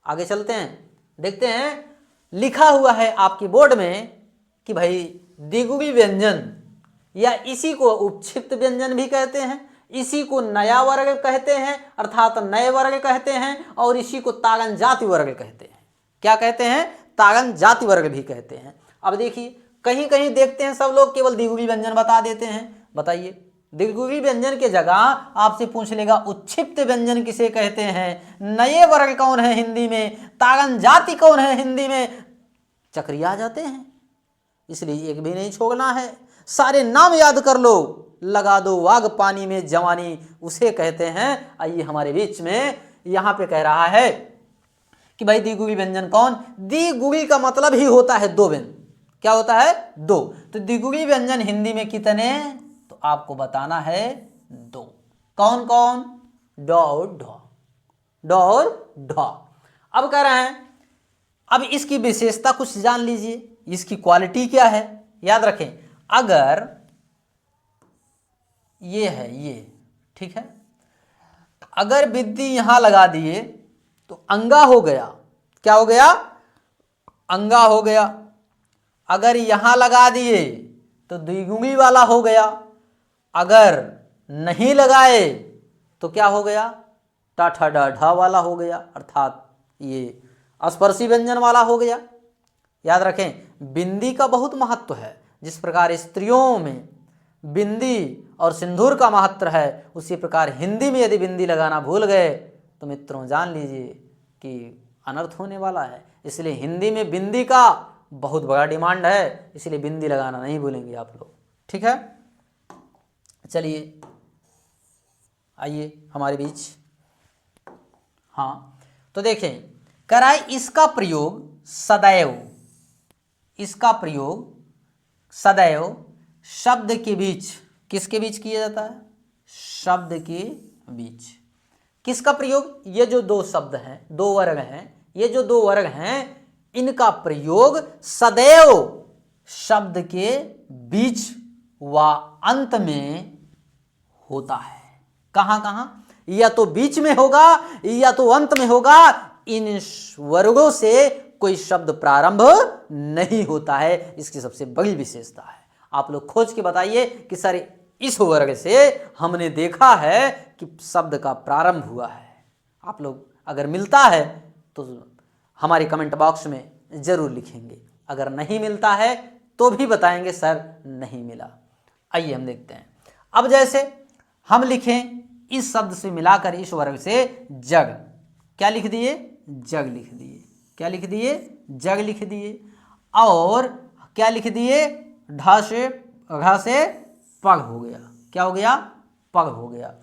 आगे चलते हैं, देखते हैं लिखा हुआ है आपकी बोर्ड में कि भाई द्विगुणी व्यंजन, या इसी को उपक्षिप्त व्यंजन भी कहते हैं, इसी को नया वर्ग कहते हैं अर्थात नए वर्ग कहते हैं, और इसी को तागन जाति वर्ग कहते हैं। क्या कहते हैं? तागन जाति वर्ग भी कहते हैं। अब देखिए, कहीं कहीं देखते हैं सब लोग केवल द्विगुणी व्यंजन बता देते हैं। बताइए, द्विगुणी व्यंजन के जगह आपसे पूछ लेगा उत्क्षिप्त व्यंजन किसे कहते हैं, नए वर्ग कौन है हिंदी में, तागन जाति कौन है हिंदी में, चक्रिया जाते हैं। इसलिए एक भी नहीं छोड़ना है, सारे नाम याद कर लो। लगा दो वाग पानी में जवानी, उसे कहते हैं। आइए हमारे बीच में यहां पे कह रहा है कि भाई द्विगुणी व्यंजन कौन? द्विगुणी का मतलब ही होता है दो व्यंजन। क्या होता है? दो। तो द्विगुणी व्यंजन हिंदी में कितने? तो आपको बताना है दो। कौन कौन? ड और ढ, ड और ढ। अब कह रहे हैं, अब इसकी विशेषता कुछ जान लीजिए, इसकी क्वालिटी क्या है। याद रखें, अगर ये है ये, ठीक है, अगर बिंदी यहां लगा दिए तो अंगा हो गया। क्या हो गया? अंगा हो गया। अगर यहां लगा दिए तो द्विगुणी वाला हो गया। अगर नहीं लगाए तो क्या हो गया? टा ठा डा ढा वाला हो गया, अर्थात ये स्पर्शी व्यंजन वाला हो गया। याद रखें, बिंदी का बहुत महत्व है। जिस प्रकार स्त्रियों में बिंदी और सिंदूर का महत्व है, उसी प्रकार हिंदी में यदि बिंदी लगाना भूल गए तो मित्रों जान लीजिए कि अनर्थ होने वाला है। इसलिए हिंदी में बिंदी का बहुत बड़ा डिमांड है, इसलिए बिंदी लगाना नहीं भूलेंगे आप लोग। ठीक है, चलिए आइए हमारे बीच। हाँ, तो देखें, कराए इसका प्रयोग सदैव, इसका प्रयोग सदैव शब्द के बीच, किसके बीच किया जाता है? शब्द के बीच। किसका प्रयोग? ये जो दो शब्द हैं, दो वर्ग हैं, ये जो दो वर्ग हैं, इनका प्रयोग सदैव शब्द के बीच व अंत में होता है। कहां कहां? या तो बीच में होगा या तो अंत में होगा। इन वर्गों से कोई शब्द प्रारंभ नहीं होता है, इसकी सबसे बड़ी विशेषता है। आप लोग खोज के बताइए कि सर इस वर्ग से हमने देखा है कि शब्द का प्रारंभ हुआ है। आप लोग अगर मिलता है तो हमारे कमेंट बॉक्स में जरूर लिखेंगे, अगर नहीं मिलता है तो भी बताएंगे सर नहीं मिला। आइए हम देखते हैं। अब जैसे हम लिखें इस शब्द से मिलाकर इस वर्ग से जग, क्या लिख दिए? जग लिख दिए। क्या लिख दिए? जग लिख दिए। और क्या लिख दिए? ढा से पग हो गया। क्या हो गया? पग हो गया।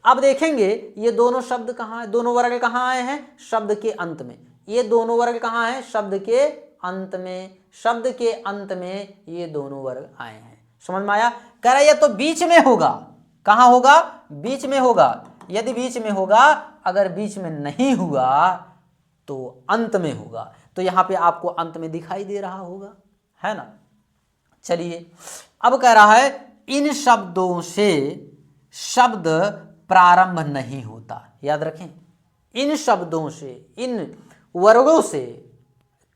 अब देखेंगे ये दोनों शब्द कहाँ है, दोनों वर्ग कहाँ आए हैं? शब्द के अंत में। ये दोनों वर्ग कहाँ हैं? शब्द के अंत में। शब्द के अंत में ये दोनों वर्ग आए हैं। समझ में आया? कह रहा ये तो बीच में होगा। कहाँ होगा? बीच में होगा। यदि बीच में होगा, अगर बीच में नहीं हुआ तो अंत में होगा। तो यहाँ पे आपको अंत में दिखाई दे रहा होगा, है ना। चलिए अब कह रहा है इन शब्दों से शब्द प्रारंभ नहीं होता। याद रखें, इन शब्दों से, इन वर्गों से,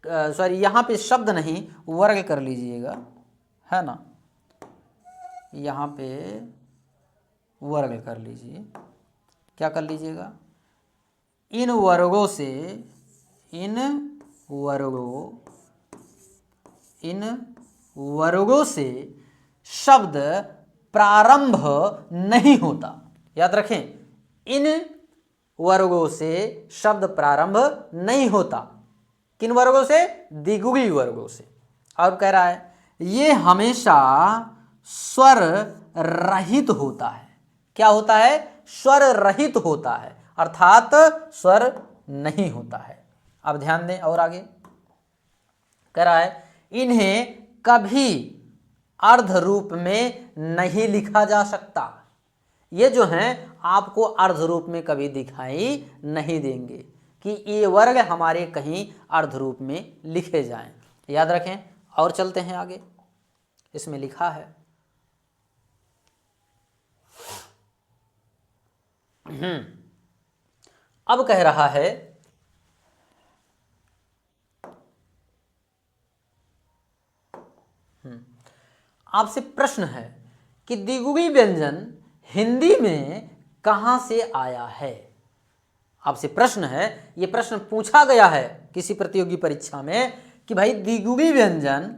सॉरी यहाँ पे शब्द नहीं वर्ग कर लीजिएगा, है ना, यहाँ पे वर्ग कर लीजिए। क्या कर लीजिएगा, इन वर्गों से, इन वर्गों से शब्द प्रारंभ नहीं होता। याद रखें, इन वर्गों से शब्द प्रारंभ नहीं होता। किन वर्गों से? द्विगुणी वर्गों से। अब कह रहा है ये हमेशा स्वर रहित होता है। क्या होता है? स्वर रहित होता है, अर्थात स्वर नहीं होता है। अब ध्यान दें और आगे कह रहा है इन्हें कभी अर्ध रूप में नहीं लिखा जा सकता। ये जो हैं आपको अर्ध रूप में कभी दिखाई नहीं देंगे कि ये वर्ग हमारे कहीं अर्ध रूप में लिखे जाएं। याद रखें। और चलते हैं आगे, इसमें लिखा है अब कह रहा है आपसे प्रश्न है कि द्विगुणी व्यंजन हिंदी में कहां से आया है। आपसे प्रश्न है, ये प्रश्न पूछा गया है किसी प्रतियोगी परीक्षा में कि भाई द्विगुणी व्यंजन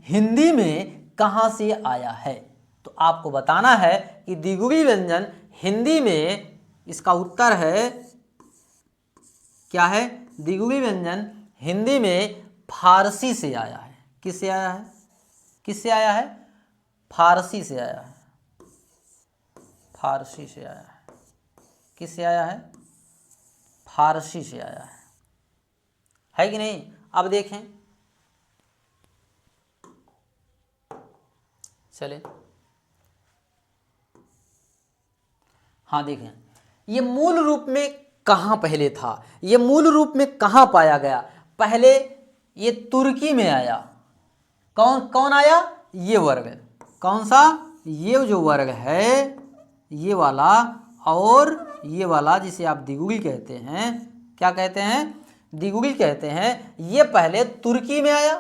हिंदी में कहां से आया है। तो आपको बताना है कि द्विगुणी व्यंजन हिंदी में, इसका उत्तर है क्या है? द्विगुणी व्यंजन हिंदी में फारसी से आया है। किससे आया है? किससे आया है? फारसी से आया है। फारसी से आया है। किससे आया है? फारसी से आया है कि नहीं? अब देखें, चले, हाँ देखें, ये मूल रूप में कहां पहले था, ये मूल रूप में कहां पाया गया? पहले ये तुर्की में आया। कौन आया? ये वर्ग। कौन सा? ये जो वर्ग है, ये वाला और ये वाला, जिसे आप द्विगुणी कहते हैं। क्या कहते हैं? द्विगुणी कहते हैं। ये पहले तुर्की में आया,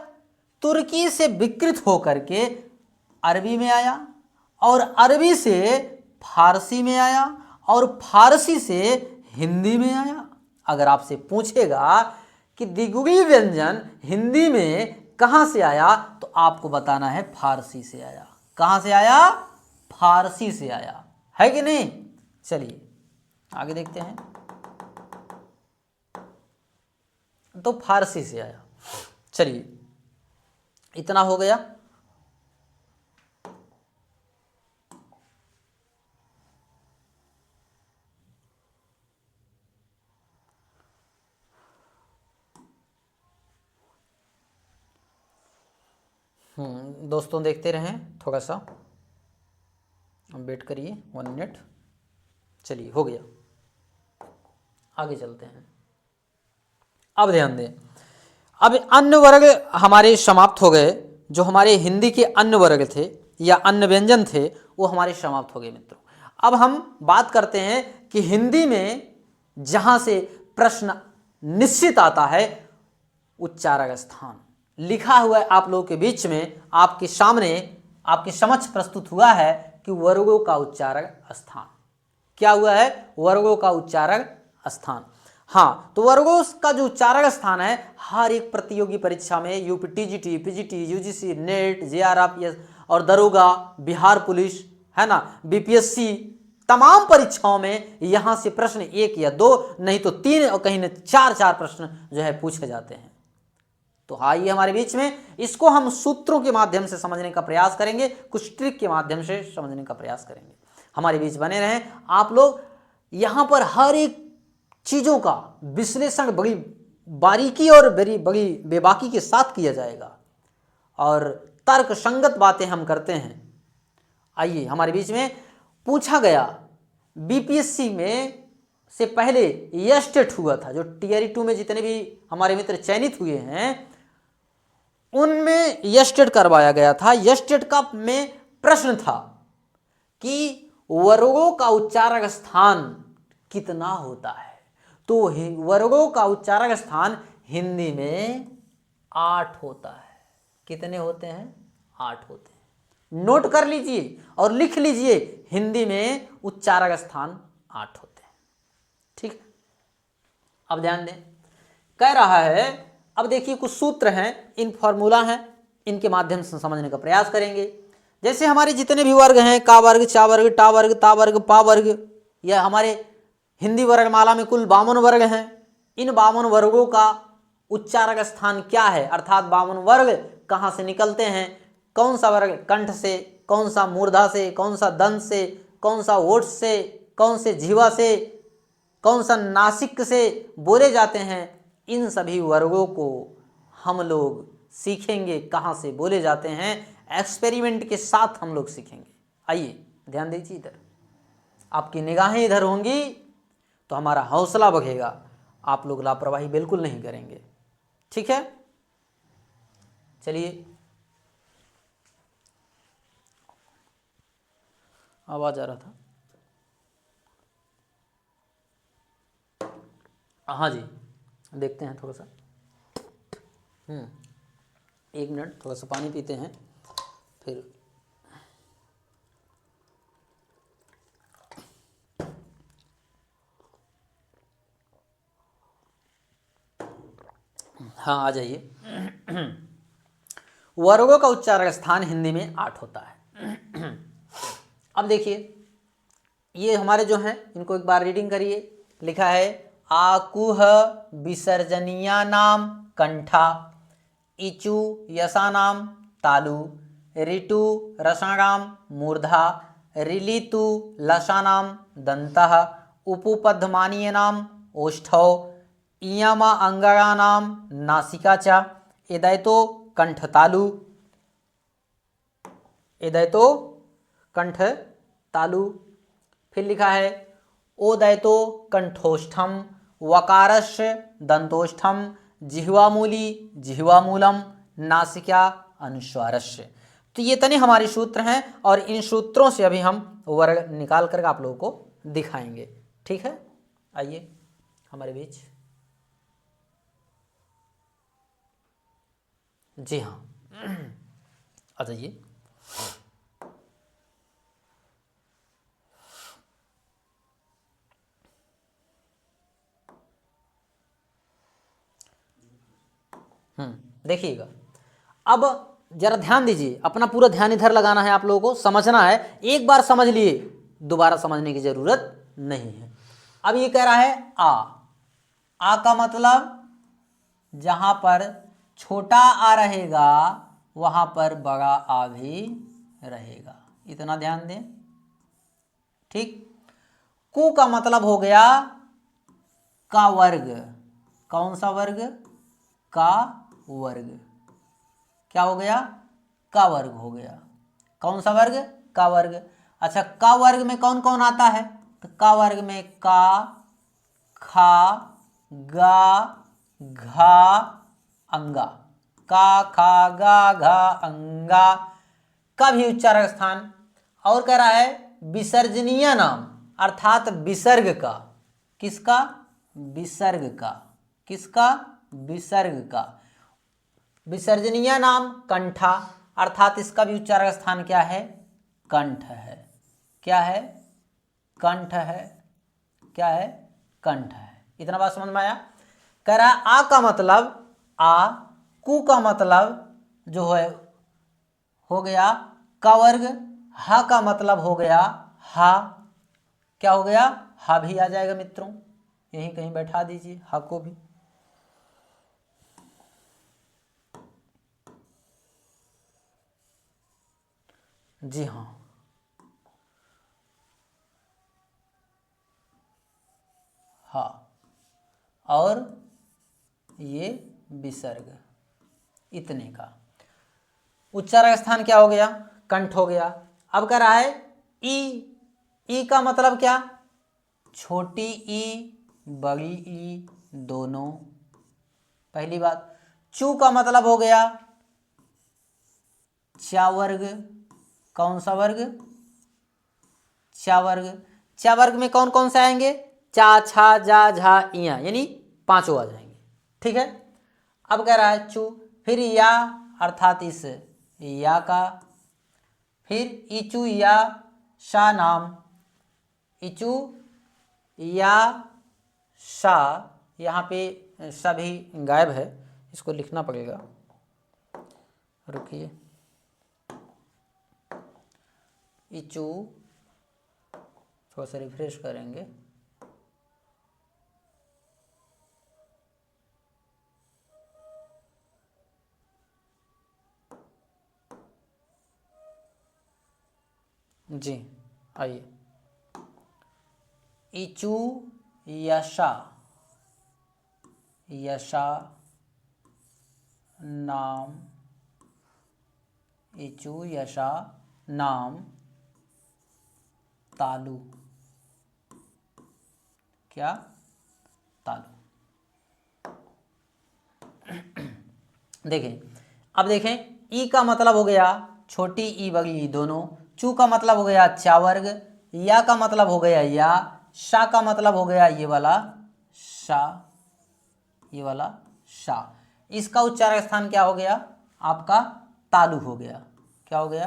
तुर्की से विकृत होकर के अरबी में आया, और अरबी से फारसी में आया, और फारसी से हिंदी में आया। अगर आपसे पूछेगा कि द्विगुणी व्यंजन हिंदी में कहां से आया, तो आपको बताना है फारसी से आया। कहां से आया? फारसी से आया, है कि नहीं? चलिए आगे देखते हैं। तो फारसी से आया। चलिए इतना हो गया। दोस्तों देखते रहें, थोड़ा सा वेट करिए 1 मिनट। चलिए हो गया, आगे चलते हैं। अब ध्यान दें, अब अन्य वर्ग हमारे समाप्त हो गए। जो हमारे हिंदी के अन्य वर्ग थे या अन्य व्यंजन थे, वो हमारे समाप्त हो गए मित्रों। अब हम बात करते हैं कि हिंदी में जहां से प्रश्न निश्चित आता है, उच्चारक स्थान। लिखा हुआ है आप लोगों के बीच में, आपके सामने, आपके समक्ष प्रस्तुत हुआ है कि वर्गों का उच्चारक स्थान। क्या हुआ है? वर्गों का उच्चारक स्थान। हाँ, तो वर्गों का जो उच्चारक स्थान है, हर एक प्रतियोगी परीक्षा में UP TGT, PGT, UGC, net, JRF और दरोगा, बिहार पुलिस, है ना, बीपीएससी, तमाम परीक्षाओं में यहां से प्रश्न 1 या 2 नहीं तो 3 और कहीं न 4 प्रश्न जो है पूछे जाते हैं। तो आइए हमारे बीच में इसको हम सूत्रों के माध्यम से समझने का प्रयास करेंगे, कुछ ट्रिक के माध्यम से समझने का प्रयास करेंगे। हमारे बीच बने रहें आप लोग। यहां पर हर एक चीजों का विश्लेषण बड़ी बारीकी और बड़ी बेबाकी के साथ किया जाएगा, और तर्क संगत बातें हम करते हैं। आइए, हमारे बीच में पूछा गया बीपीएससी में से पहले यस्टेट हुआ था, जो टियर 2 में जितने भी हमारे मित्र चयनित हुए हैं उनमें यस्टेट करवाया गया था। यस्टेट का में प्रश्न था कि वर्गों का उच्चारक स्थान कितना होता है, तो वर्गों का उच्चारक स्थान हिंदी में 8 होता है। कितने होते हैं? 8 होते हैं। नोट कर लीजिए और लिख लीजिए, हिंदी में उच्चारक स्थान 8 होते हैं। ठीक है, अब ध्यान दें, कह रहा है, अब देखिए कुछ सूत्र हैं, इन फॉर्मूला हैं, इनके माध्यम से समझने का प्रयास करेंगे। जैसे हमारे जितने भी वर्ग हैं, का वर्ग, चा वर्ग, टा वर्ग, ता वर्ग, पा वर्ग, या हमारे हिंदी वर्गमाला में कुल 52 वर्ग हैं। इन 52 वर्गों का उच्चारक स्थान क्या है, अर्थात 52 वर्ग कहाँ से निकलते हैं, कौन सा वर्ग कंठ से, कौन सा मूर्धा से, कौन सा दंत से, कौन सा ओठ से, कौन से जीवा से, कौन सा नासिक से बोले जाते हैं, इन सभी वर्गों को हम लोग सीखेंगे कहाँ से बोले जाते हैं, एक्सपेरिमेंट के साथ हम लोग सीखेंगे। आइए ध्यान दीजिए, इधर आपकी निगाहें इधर होंगी तो हमारा हौसला बढ़ेगा, आप लोग लापरवाही बिल्कुल नहीं करेंगे। ठीक है, चलिए, आवाज आ रहा था, हाँ जी, देखते हैं थोड़ा सा। 1 मिनट, थोड़ा सा पानी पीते हैं फिर। हाँ, आ जाइए। वर्गों का उच्चारक स्थान हिंदी में 8 होता है। अब देखिए, ये हमारे जो हैं इनको एक बार रीडिंग करिए। लिखा है, आकुह विसर्जनीया नाम कंठा, इचु यशानाम तालु, ऋतु रसाणाम मूर्धा, रिलितु लसानाम दंतः, उपपद्मानीयनाम ओष्ठौ, इयमा अंगानाम नासिका च, एदैतो कंठतालु, एदैतो कंठ तालु। फिर लिखा है, ओदैतो कंठोष्ठम, वकारस्य दंतोष्ठम, जिह्वामूली जिह्वामूलम, नासिका अनुस्वारस्य। तो ये तने हमारे सूत्र हैं और इन सूत्रों से अभी हम वर्ग निकाल कर आप लोगों को दिखाएंगे। ठीक है, आइए हमारे बीच। जी हाँ, आ जाइए। देखिएगा, अब जरा ध्यान दीजिए, अपना पूरा ध्यान इधर लगाना है, आप लोगों को समझना है। एक बार समझ लिए, दोबारा समझने की जरूरत नहीं है। अब ये कह रहा है आ का मतलब जहां पर छोटा आ रहेगा वहां पर बड़ा आ भी रहेगा, इतना ध्यान दें। ठीक, कु का मतलब हो गया का वर्ग। कौन सा वर्ग? का वर्ग। क्या हो गया? का वर्ग हो गया। कौन सा वर्ग? का वर्ग। अच्छा, का वर्ग में कौन कौन आता है? तो का वर्ग में का, खा, गा, घा, अंगा। का, खा, गा, घा, अंगा का भी उच्चारक स्थान। और कह रहा है विसर्जनीय नाम, अर्थात विसर्ग का। किसका? विसर्ग का। किसका? विसर्ग का। विसर्जनीय नाम कंठा, अर्थात इसका भी उच्चारक स्थान क्या है? कंठ है। क्या है? कंठ है। क्या है? कंठ है। इतना बात समझ में आया? कह रहा आ का मतलब आ, कु का मतलब जो है हो गया का वर्ग, हा का मतलब हो गया हा। क्या हो गया? हा भी आ जाएगा मित्रों, यहीं कहीं बैठा दीजिए हा को भी। जी हाँ, हा। और ये विसर्ग, इतने का उच्चारक स्थान क्या हो गया? कंठ हो गया। अब कह रहा है ई। ई का मतलब क्या? छोटी ई बड़ी ई दोनों। पहली बात। चू का मतलब हो गया चा वर्ग। कौन सा वर्ग? चा वर्ग। चा वर्ग में कौन कौन से आएंगे? चा, छा, जा, झा, इया, यानी पांचों आ जाएंगे। ठीक है। अब कह रहा है चू, फिर या अर्थात इस या का, फिर इचू या शा नाम, इचू या शा, यहाँ पे सभी गायब है, इसको लिखना पड़ेगा, रुकिए। इचू, थोड़ा सा रिफ्रेश करेंगे। जी आइए। इचू यशा, यशा नाम, इचू यशा नाम तालु। क्या? तालु। देखें, अब देखें, ई का मतलब हो गया छोटी ई बड़ी ई दोनों। चू का मतलब हो गया चा वर्ग। या का मतलब हो गया या। शा का मतलब हो गया ये वाला शा, ये वाला शा। इसका उच्चारण स्थान क्या हो गया आपका? तालु हो गया। क्या हो गया?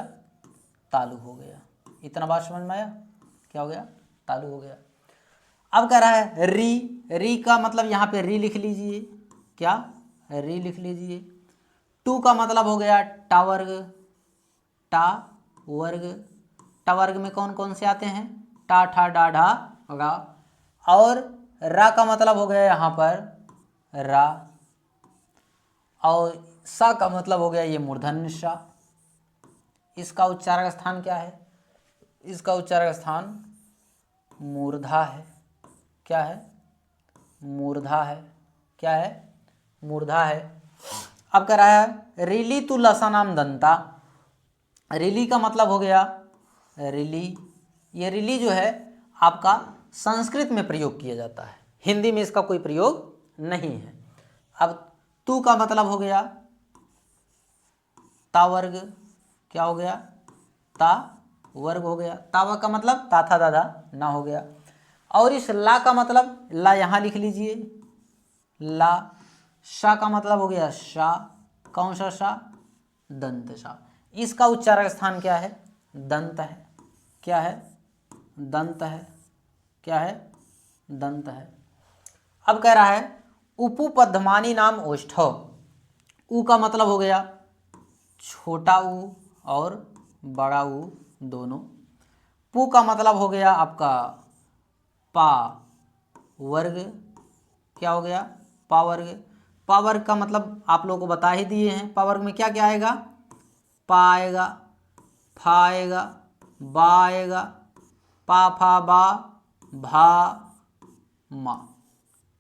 तालु हो गया। इतना बात समझ में आया? क्या हो गया? तालु हो गया। अब कह रहा है री। री का मतलब यहाँ पे री लिख लीजिए। क्या? री लिख लीजिए। टू का मतलब हो गया टा वर्ग। टा वर्ग। टा वर्ग में कौन कौन से आते हैं? टा, ठा, डा, ढा, गा। और रा का मतलब हो गया यहाँ पर रा। और सा का मतलब हो गया ये मूर्धन्य सा। इसका उच्चारण स्थान क्या है? इसका उच्चारण स्थान मूर्धा है। क्या है? मूर्धा है। क्या है? मूर्धा है। अब कह रहा है रिली तु लसा नाम दंता। रिली का मतलब हो गया रिली। ये रिली जो है आपका संस्कृत में प्रयोग किया जाता है, हिंदी में इसका कोई प्रयोग नहीं है। अब तू का मतलब हो गया ता वर्ग। क्या हो गया? ता वर्ग हो गया। तावा का मतलब ता था दादा ना हो गया। और इस ला का मतलब ला यहाँ लिख लीजिए ला। शा का मतलब हो गया शा। कौन सा शा? दंत शा। इसका उच्चारण स्थान क्या है? दंत है। क्या है? दंत है। क्या है? दंत है। अब कह रहा है उपपद्मानी नाम ओष्ठव। ऊ का मतलब हो गया छोटा ऊ और बड़ा ऊ दोनों। पू का मतलब हो गया आपका पा वर्ग। क्या हो गया? पा वर्ग। पा वर्ग का मतलब आप लोगों को बता ही दिए हैं। पा वर्ग में क्या क्या आएगा? पा आएगा, फा आएगा, बा आएगा, पा, फा, बा, भा, मा,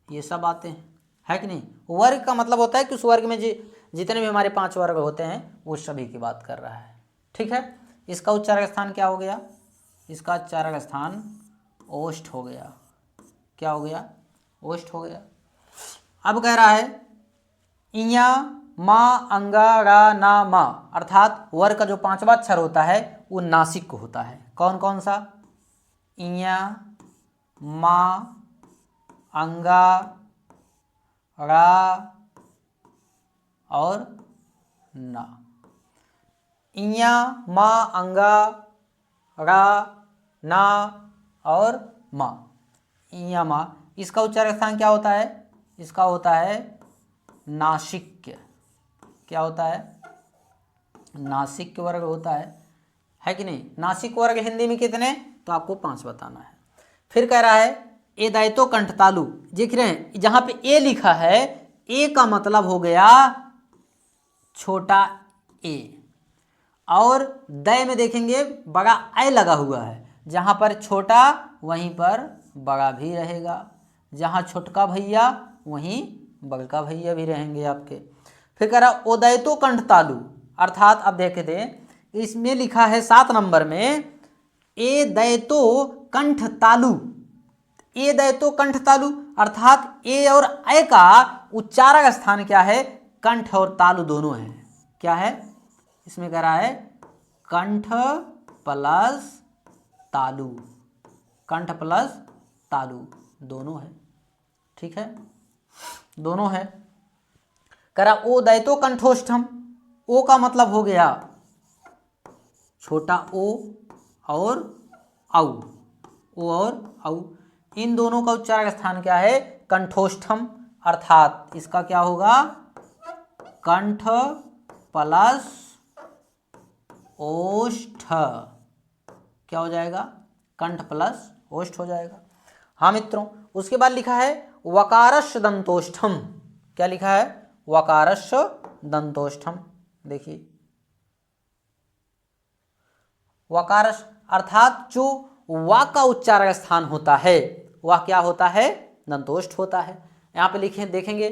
ये सब आते हैं, है कि नहीं? वर्ग का मतलब होता है कि उस वर्ग में जितने भी हमारे 5 वर्ग होते हैं वो सभी की बात कर रहा है। ठीक है। इसका उच्चारण स्थान क्या हो गया? इसका उच्चारण स्थान ओष्ठ हो गया। क्या हो गया? ओष्ठ हो गया। अब कह रहा है इया मा अंगा रा ना मा, अर्थात वर्ग का जो 5वां अक्षर होता है वो नासिक को होता है। कौन कौन सा? इया, मा, अंगा, रा और ना। इया, मा, अंगा, रा, ना और मा। इया मा। इसका उच्चारण स्थान क्या होता है? इसका होता है नासिक्य। क्या होता है? नासिक वर्ग होता है कि नहीं? नासिक वर्ग हिंदी में कितने? तो आपको 5 बताना है। फिर कह रहा है ए दायित्व कंठ तालु। देख रहे हैं जहां पे ए लिखा है, ए का मतलब हो गया छोटा ए। और दय में देखेंगे बड़ा ऐ लगा हुआ है। जहां पर छोटा वहीं पर बड़ा भी रहेगा। जहां छोटका भैया वहीं बड़का भैया भी रहेंगे आपके। फिर कह रहा उदयतो कंठ तालु, अर्थात अब देखे थे इसमें लिखा है 7 नंबर में ए दयतो कंठ तालु। ए दैतो कंठ तालु, अर्थात ए और ए का उच्चारक स्थान क्या है, कंठ और तालु दोनों है। क्या है इसमें कह रहा है, कंठ प्लस तालु, कंठ प्लस तालु दोनों है। ठीक है, दोनों है। कह रहा ओ दैतो कंठोष्ठम, ओ का मतलब हो गया छोटा ओ और औ, ओ और औ, इन दोनों का उच्चारक स्थान क्या है, कंठोष्ठम, अर्थात इसका क्या होगा, कंठ प्लस ओष्ठ, क्या हो जाएगा, कंठ प्लस ओष्ठ हो जाएगा। हाँ मित्रों, उसके बाद लिखा है वकारस्य दंतोष्ठम, क्या लिखा है, वकारस्य दंतोष्ठम। देखिए वकारस अर्थात जो वा का उच्चारक स्थान होता है वह क्या होता है, दंतोष्ठ होता है। यहाँ पे लिखे देखेंगे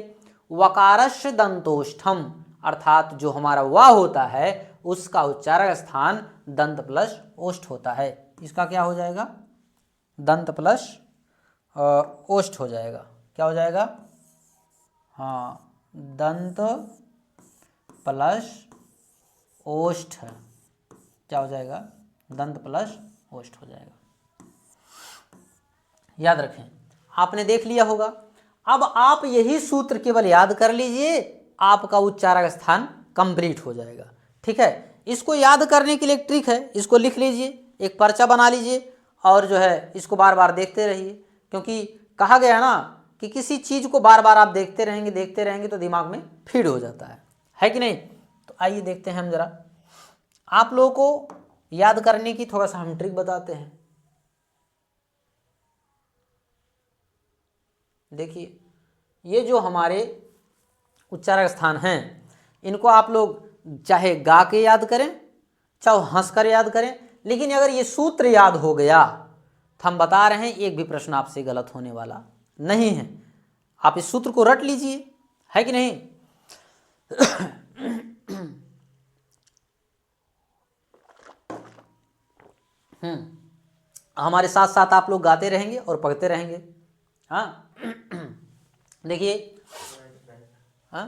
वकारस्य दंतोष्ठम, अर्थात जो हमारा वा होता है उसका उच्चारक स्थान दंत प्लस ओष्ठ होता है। इसका क्या हो जाएगा, दंत प्लस ओष्ठ हो जाएगा। क्या हो जाएगा, हाँ, दंत प्लस ओष्ठ, क्या हो जाएगा, दंत प्लस ओष्ठ हो जाएगा। याद रखें, आपने देख लिया होगा। अब आप यही सूत्र केवल याद कर लीजिए, आपका उच्चारक स्थान कंप्लीट हो जाएगा। ठीक है, इसको याद करने के लिए एक ट्रिक है, इसको लिख लीजिए, एक पर्चा बना लीजिए और जो है इसको बार बार देखते रहिए, क्योंकि कहा गया ना कि किसी चीज़ को बार बार आप देखते रहेंगे तो दिमाग में फीड हो जाता है कि नहीं। तो आइए देखते हैं हम जरा, आप लोगों को याद करने की थोड़ा सा हम ट्रिक बताते हैं। देखिए ये जो हमारे उच्चारक स्थान हैं इनको आप लोग चाहे गा के याद करें चाहे हंस कर याद करें, लेकिन अगर ये सूत्र याद हो गया तो हम बता रहे हैं एक भी प्रश्न आपसे गलत होने वाला नहीं है। आप इस सूत्र को रट लीजिए, है कि नहीं। हमारे साथ साथ आप लोग गाते रहेंगे और पढ़ते रहेंगे। हाँ देखिए, हाँ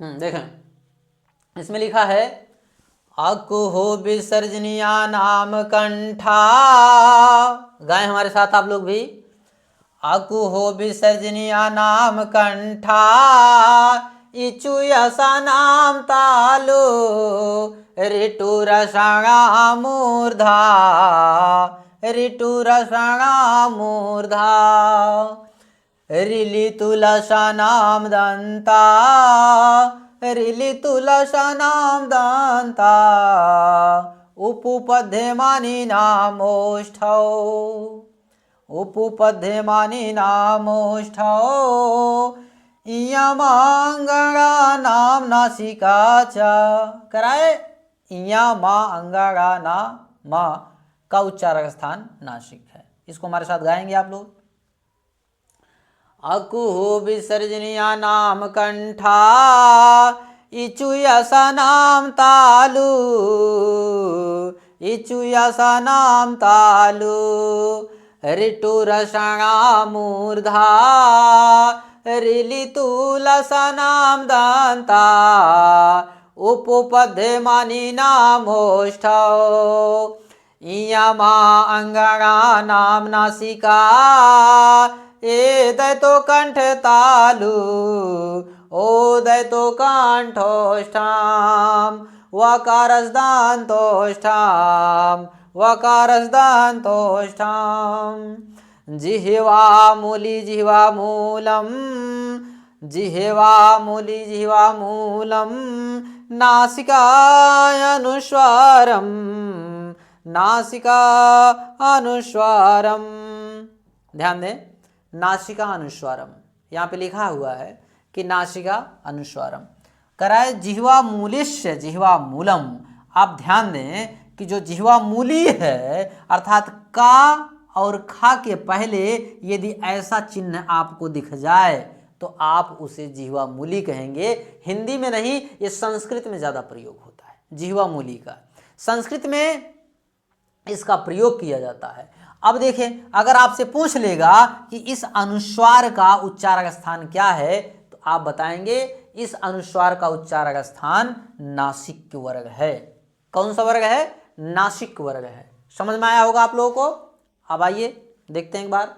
देखें इसमें लिखा है अकुहो विसर्जनिया नाम कंठा, गाएं हमारे साथ आप लोग भी। अकुहो विसर्जनिया नाम कंठा, इचु यसा नाम तालु, ऋतु रसना मूर्धा, ऋतु रसना मूर्धा, रिलि तुलसा नाम दंता, रिलि तुलसा नाम दंता, उपपद्यमानी नामोष्ठौ, उपपद्यमानी नामोष्ठौ, इयमांगड़ा नाम नासिका च, कराए इयमा अंगड़ा ना मा का उच्चारक स्थान नासिक है। इसको हमारे साथ गाएंगे आप लोग। अकुहो विसर्जनिया नाम कंठा, इचु यसा नाम तालु, इचु यसा नाम तालु, ऋतु रसना मूर्धा, रिलि तुलसा नाम दंता, उपपद्यमानी नामोष्ठौ, इयमा अंगड़ा नाम नासिका, ए दैतो कंठ तालु, ओ दैतो कंठोष्ठम, वकारस दंतोष्ठम, वकारस दंतोष्ठम, जिह्वा मूली जिह्वा मूलम, जिह्वा मूली जिह्वा मूलम, नासिका अनुस्वारम, नासिका अनुस्वारम। ध्यान दें, नासिका अनुस्वारम यहाँ पे लिखा हुआ है कि नासिका अनुस्वारम कराए जिह्वा मूलिश्य जिह्वा मूलम। आप ध्यान दें कि जो जिह्वा मूली है अर्थात का और खा के पहले यदि ऐसा चिन्ह आपको दिख जाए तो आप उसे जिह्वा मूली कहेंगे। हिंदी में नहीं, ये संस्कृत में ज़्यादा प्रयोग होता है जिह्वा मूली का। संस्कृत में इसका प्रयोग किया जाता है। अब देखें, अगर आपसे पूछ लेगा कि इस अनुस्वार का उच्चारक स्थान क्या है, तो आप बताएंगे इस अनुस्वार का उच्चारक स्थान नासिक वर्ग है। कौन सा वर्ग है? नासिक वर्ग है। समझ में आया होगा आप लोगों को। अब आइए देखते हैं एक बार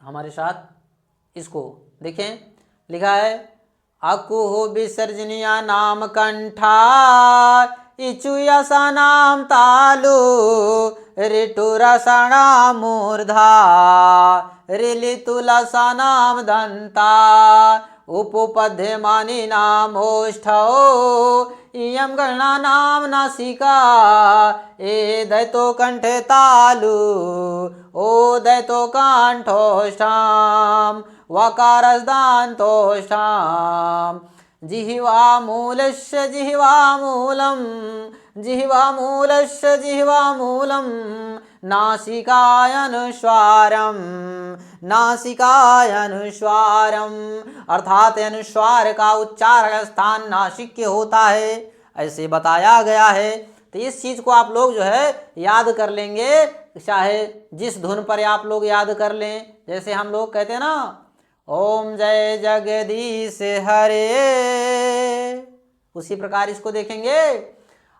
हमारे साथ इसको। देखें, लिखा है अकुहु विसर्जनीय नाम कंठा इचुयसा नाम तालु ऋतुरसणा मूर्धा रिलितुलसा नाम दंता उपपद्यमानी नाम ओष्ठौ इयं गणना नाम नासिका ए दैतो कंठे तालु ओ दैतो कंठोष्ठाम वकारस्दान्तोष्ठाम जिह्वामूलस्य जिह्वामूलं जिह्वामूलस्य जिह्वामूलं नासिकायनुस्वारम नासिकायनुस्वारम, अर्थात अनुस्वार का उच्चारण स्थान नासिक के होता है, ऐसे बताया गया है। तो इस चीज को आप लोग जो है याद कर लेंगे, चाहे जिस धुन पर आप लोग याद कर लें। जैसे हम लोग कहते हैं ना, ओम जय जगदीश हरे, उसी प्रकार इसको देखेंगे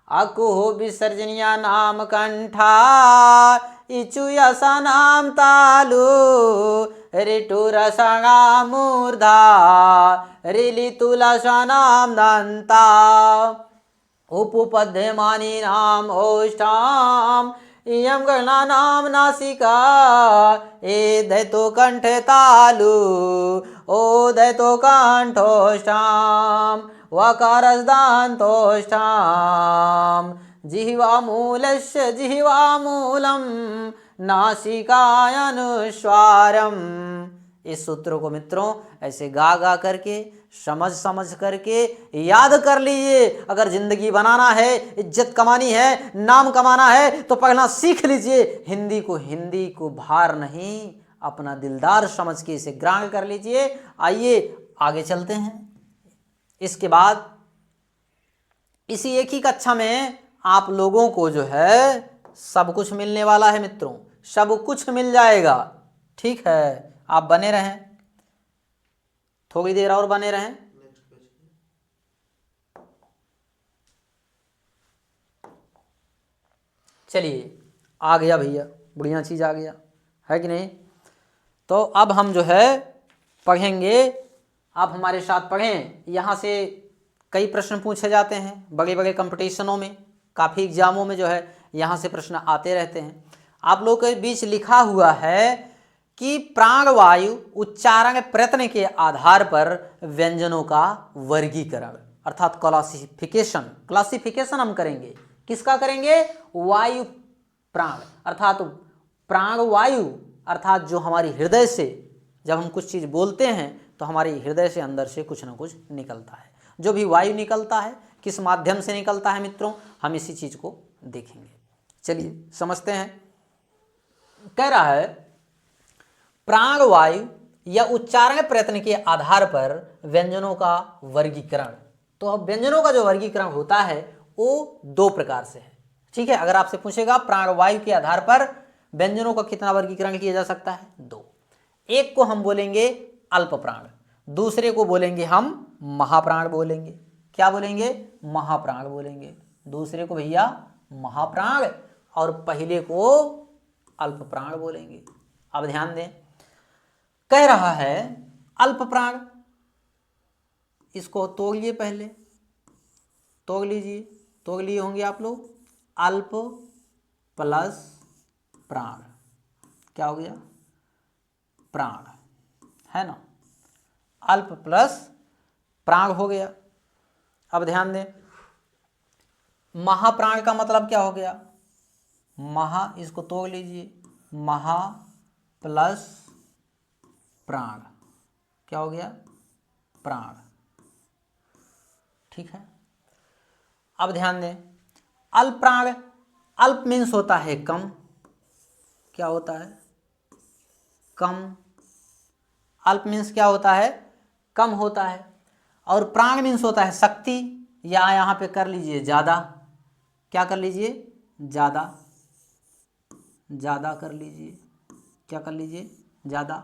अकुहु विसर्जनीय नाम कंठा इचुयसा नाम तालु ऋतुरसणा मूर्धा रिलितुलसा नाम दंता उपपद्यमानी नाम ओष्ठाम इयं गणना नाम नासिका ए दैतो कंठे तालु ओ दैतो कंठोष्ठाम वकारस्दान्तोष्ठाम जिह्वामूलस्य जिह्वामूलं नासिकायनुस्वारम। इस सूत्र को मित्रों ऐसे गा गा करके, समझ समझ करके याद कर लीजिए। अगर जिंदगी बनाना है, इज्जत कमानी है, नाम कमाना है, तो पहला सीख लीजिए हिंदी को भार नहीं, अपना दिलदार समझ के इसे ग्रहण कर लीजिए। आइए आगे चलते हैं। इसके बाद इसी एक ही कक्षा में आप लोगों को जो है सब कुछ मिलने वाला है मित्रों, सब कुछ मिल जाएगा। ठीक है, आप बने रहें, थोड़ी देर और बने रहें। चलिए, आ गया भैया, बढ़िया चीज आ गया है कि नहीं। तो अब हम जो है पढ़ेंगे, आप हमारे साथ पढ़ें। यहाँ से कई प्रश्न पूछे जाते हैं बड़े बड़े कंपटीशनों में, काफ़ी एग्जामों में जो है यहाँ से प्रश्न आते रहते हैं। आप लोग के बीच लिखा हुआ है कि प्राणवायु उच्चारण प्रयत्न के आधार पर व्यंजनों का वर्गीकरण, अर्थात क्लासिफिकेशन हम करेंगे। किसका करेंगे? वायु प्राण, अर्थात प्राणवायु, अर्थात जो हमारी हृदय से जब हम कुछ चीज़ बोलते हैं तो हमारी हृदय से अंदर से कुछ ना कुछ निकलता है। जो भी वायु निकलता है किस माध्यम से निकलता है मित्रों, हम इसी चीज़ को देखेंगे। चलिए समझते हैं। कह रहा है प्राणवायु या उच्चारण प्रयत्न के आधार पर व्यंजनों का वर्गीकरण। तो अब व्यंजनों का जो वर्गीकरण होता है वो दो प्रकार से है। ठीक है, अगर आपसे पूछेगा प्राणवायु के आधार पर व्यंजनों का कितना वर्गीकरण किया जा सकता है? दो। एक को हम बोलेंगे अल्प प्राण, दूसरे को बोलेंगे हम महाप्राण बोलेंगे। क्या बोलेंगे? महाप्राण बोलेंगे। दूसरे को भैया महाप्राण और पहले को अल्प प्राण बोलेंगे। अब ध्यान दें, कह रहा है अल्प प्राण, इसको तोड़िए, पहले तोड़ लीजिए, तोड़ लिए होंगे आप लोग। अल्प प्लस प्राण क्या हो गया? प्राण, है ना। अल्प प्लस प्राण हो गया। अब ध्यान दें, महाप्राण का मतलब क्या हो गया? महा, इसको तोड़ लीजिए, महा प्लस प्राण क्या हो गया? प्राण। ठीक है, अब ध्यान दें, अल्प प्राण, अल्प मीन्स होता है कम। क्या होता है? कम। अल्प मीन्स क्या होता है? कम होता है। और प्राण मीन्स होता है शक्ति, या यहाँ पे कर लीजिए ज़्यादा। क्या कर लीजिए? ज़्यादा, ज़्यादा कर लीजिए, क्या कर लीजिए, ज़्यादा।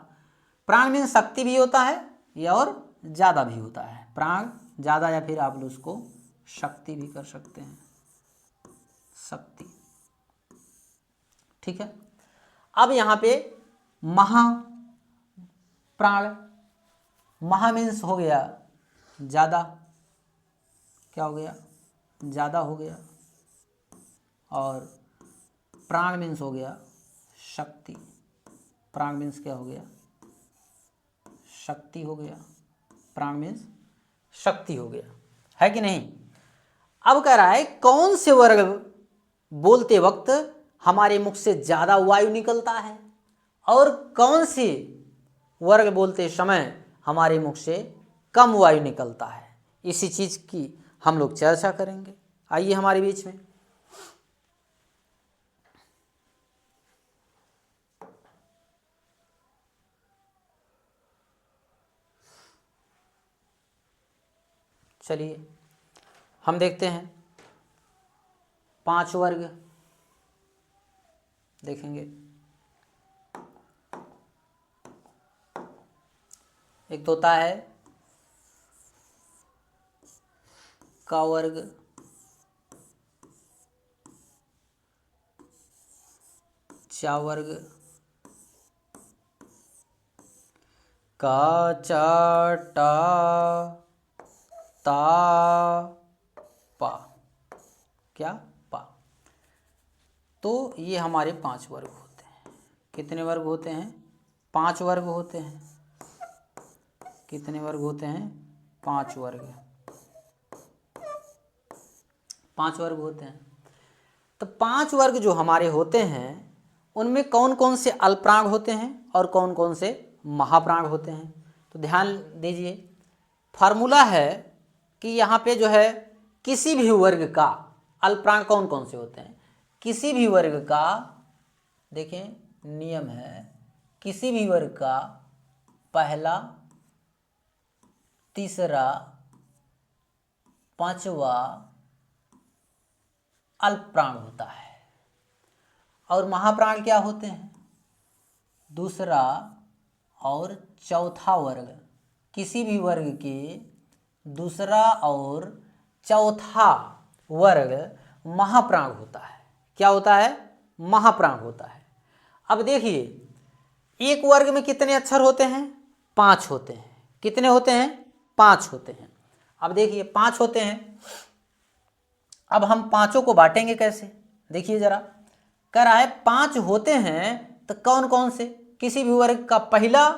प्राण मीन्स शक्ति भी होता है या और ज़्यादा भी होता है, प्राण ज़्यादा या फिर आप लोग उसको शक्ति भी कर सकते हैं, शक्ति। ठीक है। अब यहाँ पे महा प्राण, महा मीन्स हो गया ज़्यादा, क्या हो गया, ज़्यादा हो गया, और प्राण मीन्स हो गया शक्ति, प्राण मीन्स क्या हो गया, शक्ति हो गया, प्राण मीन्स शक्ति हो गया, है कि नहीं। अब कह रहा है कौन से वर्ग बोलते वक्त हमारे मुख से ज़्यादा वायु निकलता है और कौन से वर्ग बोलते समय हमारे मुख से कम वायु निकलता है, इसी चीज़ की हम लोग चर्चा करेंगे। आइए हमारे बीच में। चलिए हम देखते हैं 5 वर्ग देखेंगे। एक तो होता है का वर्ग, चा वर्ग, का चा टा ता पा, क्या पा। तो ये हमारे 5 वर्ग होते हैं। कितने वर्ग होते हैं, 5 वर्ग होते हैं। कितने वर्ग होते हैं, 5 वर्ग, 5 वर्ग होते हैं। तो 5 वर्ग जो हमारे होते हैं उनमें कौन कौन से अल्पप्राण होते हैं और कौन कौन से महाप्राण होते हैं। तो ध्यान दीजिए, फार्मूला है कि यहाँ पे जो है किसी भी वर्ग का अल्पप्राण कौन कौन से होते हैं, किसी भी वर्ग का, देखें नियम है, किसी भी वर्ग का पहला, तीसरा, पांचवा अल्पप्राण होता है और महाप्राण क्या होते हैं, दूसरा और चौथा वर्ग। किसी भी वर्ग के दूसरा और चौथा वर्ग महाप्राण होता है। क्या होता है, महाप्राण होता है। अब देखिए एक वर्ग में कितने अक्षर होते हैं, 5 होते हैं। कितने होते हैं, 5 होते हैं। अब देखिए 5 होते हैं, अब हम पांचों को बांटेंगे कैसे, देखिए जरा। कह रहा है 5 होते हैं तो कौन कौन से, किसी भी वर्ग का पहला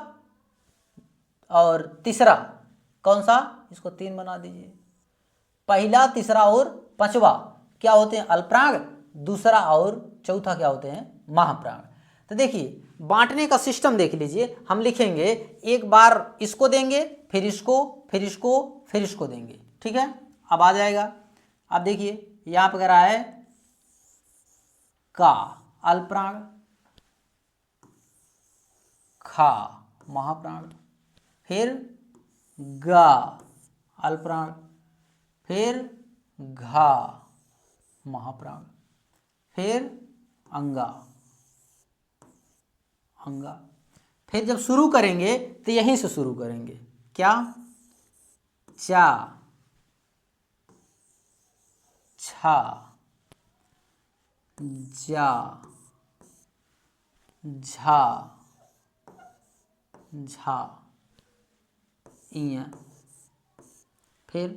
और तीसरा, कौन सा, इसको 3 बना दीजिए। पहला, तीसरा और पांचवा क्या होते हैं, अल्पप्राण। दूसरा और चौथा क्या होते हैं, महाप्राण। तो देखिए बांटने का सिस्टम देख लीजिए, हम लिखेंगे एक बार इसको देंगे, फिर इसको, फिर इसको, फिर इसको देंगे, ठीक है। अब आ जाएगा। अब देखिए यहाँ पर कह रहा है का अल्पप्राण, खा महाप्राण, फिर गा अल्पप्राण, फिर घा महाप्राण, फिर अंगा, अंगा। फिर जब शुरू करेंगे तो यहीं से शुरू करेंगे, क्या, चा, छा, जा, झा, झा, इया, फिर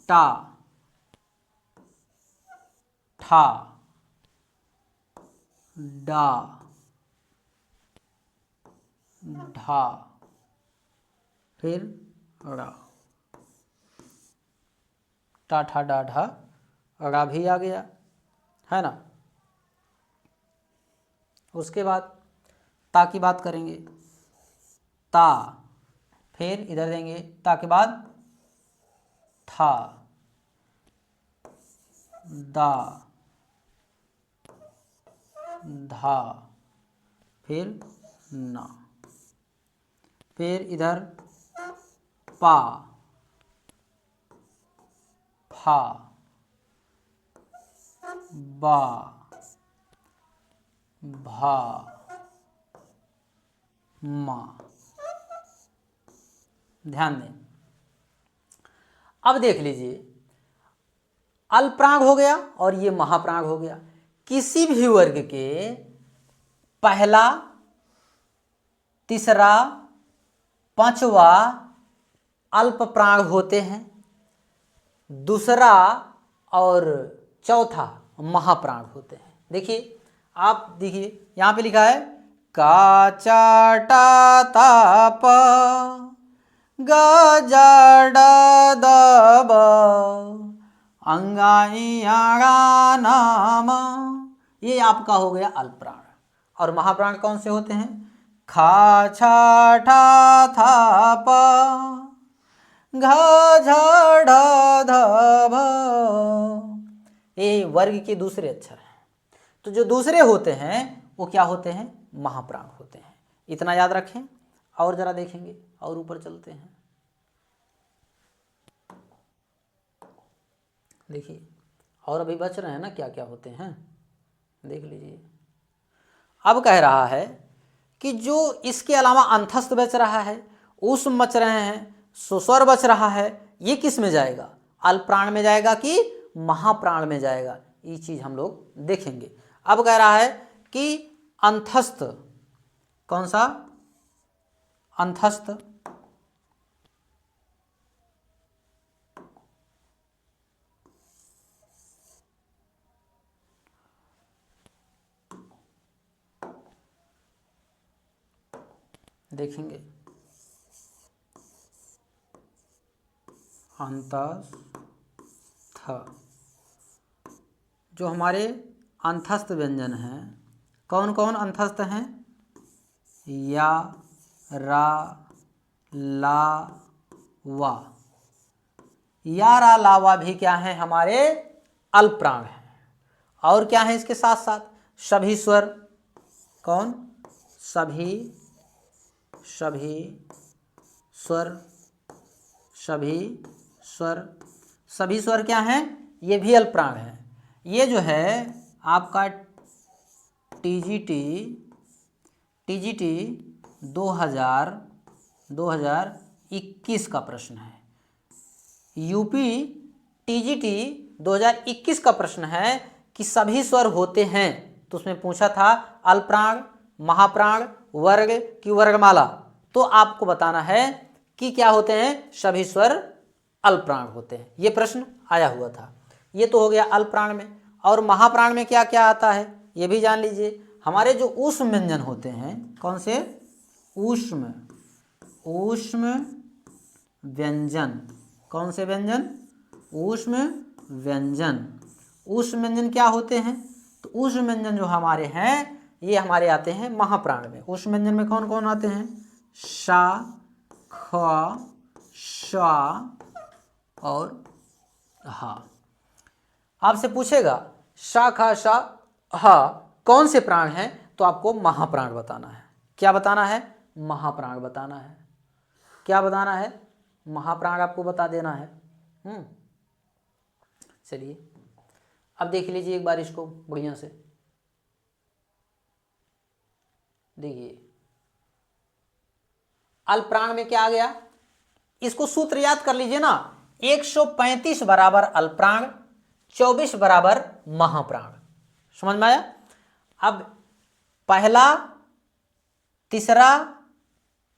टा, ठा, डा, ढा, फिर ड़ा, टा ठा डा ढा, ड़ा भी आ गया, है ना। उसके बाद ता की बात करेंगे, ता, फिर इधर देंगे ता के बाद था, दा, धा, फिर ना, फिर इधर पा, फा, बा, भा, मा। ध्यान दें, अब देख लीजिए, अल्पप्राण हो गया और ये महाप्राण हो गया। किसी भी वर्ग के पहला, तीसरा, पांचवा अल्प प्राण होते हैं, दूसरा और चौथा महाप्राण होते हैं। देखिए, आप देखिए यहां पे लिखा है का चा टा ता प ग जा डा द ब अंगाई आड़ा नाम। ये आपका हो गया अल्प प्राण। और महाप्राण कौन से होते हैं? खा छा ठा था प घा झा ढा धा भ। ये वर्ग के दूसरे अक्षर हैं, तो जो दूसरे होते हैं वो क्या होते हैं? महाप्राण होते हैं। इतना याद रखें। और जरा देखेंगे और ऊपर चलते हैं। देखिए, और अभी बच रहे हैं ना क्या क्या होते हैं, देख लीजिए। अब कह रहा है कि जो इसके अलावा अंतस्थ बच रहा है, ऊष्म बच रहे हैं, सुस्वर बच रहा है, ये किस में जाएगा? अल्प प्राण में जाएगा कि महाप्राण में जाएगा? ये चीज हम लोग देखेंगे। अब कह रहा है कि अंतस्थ, कौन सा? अंतस्थ देखेंगे, अंतस्थ, जो हमारे अंतस्थ व्यंजन हैं, कौन कौन अंतस्थ हैं? या, रा, ला, वा। या, रा, ला, वा भी क्या है? हमारे अल्प प्राण हैं। और क्या है इसके साथ साथ? सभी स्वर। कौन? सभी, सभी स्वर, सभी स्वर। सभी स्वर क्या हैं? ये भी अल्प प्राण है। ये जो है आपका टीजीटी 2021 का प्रश्न है। यूपी टीजीटी 2021 का प्रश्न है कि सभी स्वर होते हैं, तो उसमें पूछा था अल्पप्राण, महाप्राण, वर्ग की वर्गमाला। तो आपको बताना है कि क्या होते हैं? सभी स्वर अल्पप्राण होते हैं। ये प्रश्न आया हुआ था। ये तो हो गया अल्पप्राण में। और महाप्राण में क्या क्या आता है ये भी जान लीजिए। हमारे जो ऊष्म व्यंजन होते हैं, कौन से? ऊष्म, ऊष्म व्यंजन। कौन से व्यंजन? ऊष्म व्यंजन। ऊष्म व्यंजन क्या होते हैं? तो ऊष्म व्यंजन जो हमारे हैं, ये हमारे आते हैं महाप्राण में। ऊष्म व्यंजन में कौन कौन आते हैं? शा, ख, शा और हा। आपसे पूछेगा शा, खा, शा, हा कौन से प्राण हैं, तो आपको महाप्राण बताना है। क्या बताना है? महाप्राण बताना है। क्या बताना है? महाप्राण आपको बता देना है। चलिए, अब देख लीजिए एक बार इसको बढ़िया से। देखिए, अल्पप्राण में क्या आ गया? इसको सूत्र याद कर लीजिए ना। 135 बराबर अल्पप्राण, 24 बराबर महाप्राण। समझ में आया? अब पहला, तीसरा,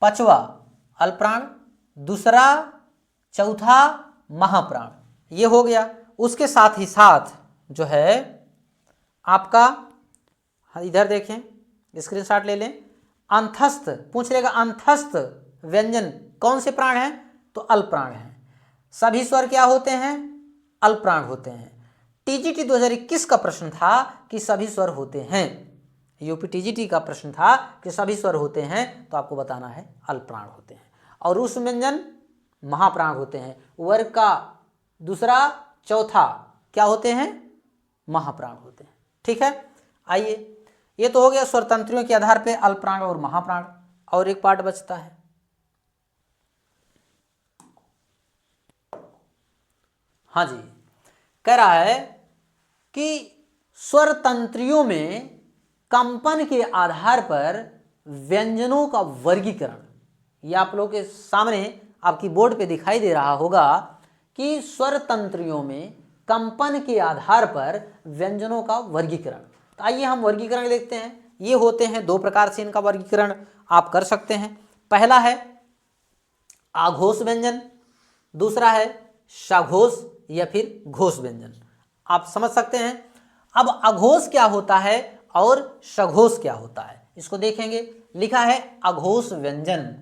पांचवा अल्पप्राण, दूसरा, चौथा महाप्राण, ये हो गया। उसके साथ ही साथ जो है आपका, इधर देखें, स्क्रीनशॉट ले लें। अंतस्थ पूछ लेगा, अंतस्थ व्यंजन कौन से प्राण हैं? तो अल्पप्राण हैं। सभी स्वर क्या होते हैं? अल्पप्राण होते हैं। टीजीटी 2021 का प्रश्न था कि सभी स्वर होते हैं। यूपी टीजीटी का प्रश्न था कि सभी स्वर होते हैं, तो आपको बताना है अल्पप्राण होते हैं। और उस व्यंजन महाप्राण होते हैं। वर्ग का दूसरा, चौथा क्या होते हैं? महाप्राण होते हैं। ठीक है, आइए, ये तो हो गया स्वरतंत्रियों के आधार पे अल्पप्राण और महाप्राण। और एक पार्ट बचता है। हाँ जी, कह रहा है कि स्वर तंत्रियों में कंपन के आधार पर व्यंजनों का वर्गीकरण, ये आप लोगों के सामने आपकी बोर्ड पे दिखाई दे रहा होगा कि स्वर तंत्रियों में कंपन के आधार पर व्यंजनों का वर्गीकरण। तो आइए हम वर्गीकरण देखते हैं। ये होते हैं दो प्रकार से, इनका वर्गीकरण आप कर सकते हैं। पहला है आघोष व्यंजन, दूसरा है सघोष या फिर घोष व्यंजन। आप समझ सकते हैं। अब अघोष क्या होता है और सघोष क्या होता है, इसको देखेंगे। लिखा है अघोष व्यंजन,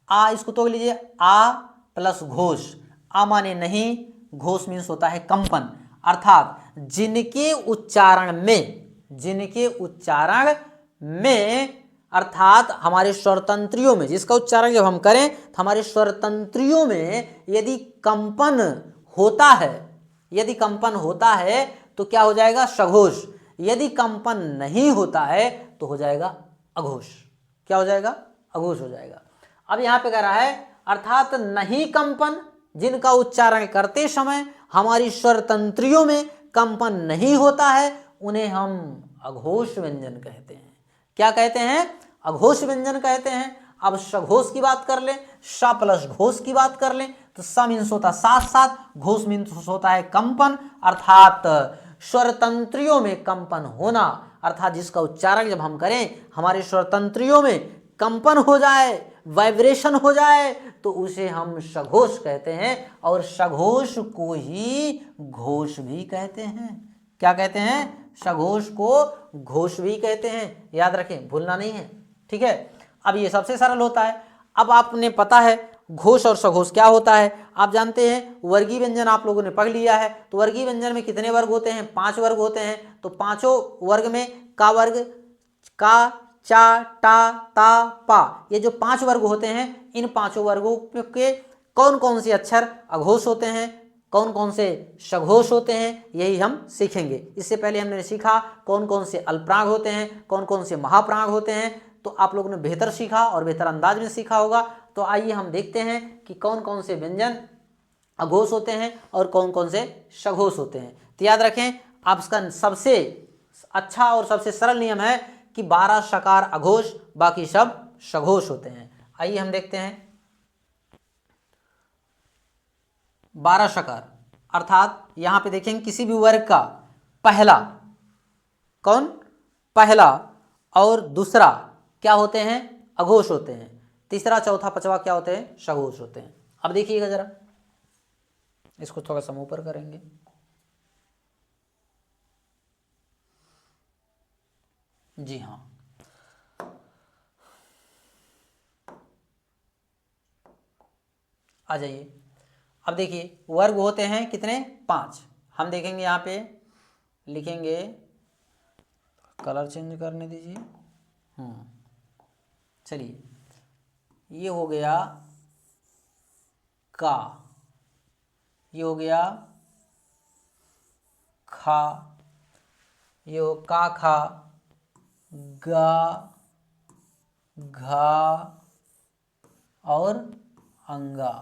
आ इसको तो लीजिए, आ प्लस घोष। आ माने नहीं, घोष मीन्स होता है कंपन, अर्थात जिनके उच्चारण में अर्थात हमारे स्वरतंत्रियों में, जिसका उच्चारण जब हम करें तो हमारे स्वरतंत्रियों में यदि कंपन होता है तो क्या हो जाएगा? सघोष। यदि कंपन नहीं होता है तो हो जाएगा अघोष। क्या हो जाएगा? अघोष हो जाएगा। अब यहां पे कह रहा है अर्थात नहीं कंपन, जिनका उच्चारण करते समय हमारी स्वरतंत्रियों में कंपन नहीं होता है, उन्हें हम अघोष व्यंजन कहते हैं। क्या कहते हैं? अघोष व्यंजन कहते हैं। अब सघोष की बात कर लें, स प्लस घोष की बात कर लें तो स मीन्स होता साथ साथ, घोष मीन्स होता है कंपन, अर्थात स्वरतंत्रियों में कंपन होना, अर्थात जिसका उच्चारण जब हम करें हमारे स्वरतंत्रियों में कंपन हो जाए, वाइब्रेशन हो जाए, तो उसे हम सघोष कहते हैं। और सघोष को ही घोष भी कहते हैं। क्या कहते हैं? सघोष को घोष भी कहते हैं। याद रखें, भूलना नहीं है, ठीक है। अब ये सबसे सरल होता है। अब आपने पता है घोष और सघोष क्या होता है, आप जानते हैं। वर्गीय व्यंजन आप लोगों ने पढ़ लिया है। तो वर्गीय व्यंजन में कितने वर्ग होते हैं? 5 वर्ग होते हैं। तो पांचों वर्ग में का वर्ग, का, चा, टा, ता, पा, ये जो 5 वर्ग होते हैं, इन पांचों वर्गों के कौन कौन से अक्षर अघोष होते हैं, कौन कौन से सघोष होते हैं, यही हम सीखेंगे। इससे पहले हमने सीखा कौन कौन से अल्पप्राग होते हैं, कौन कौन से महाप्राग होते हैं। तो आप लोगों ने बेहतर सीखा और बेहतर अंदाज में सीखा होगा। तो आइए हम देखते हैं कि कौन कौन से व्यंजन अघोष होते हैं और कौन कौन से सघोष होते हैं। तो याद रखें, आपका सबसे अच्छा और सबसे सरल नियम है कि 12 सकार अघोष, बाकी सब सघोष होते हैं। आइए हम देखते हैं 12 सकार, अर्थात यहां पे देखेंगे किसी भी वर्ग का पहला, कौन? पहला और दूसरा क्या होते हैं? अघोष होते हैं। तीसरा, चौथा, पांचवा क्या होते हैं? सघोष होते हैं। अब देखिएगा जरा, इसको थोड़ा सा ऊपर करेंगे। जी हाँ, आ जाइए। अब देखिए वर्ग होते हैं कितने? 5। हम देखेंगे यहाँ पे लिखेंगे, कलर चेंज करने दीजिए। चलिए, ये हो गया का, ये हो गया खा, ये हो का, खा, गा, घा और अंगा।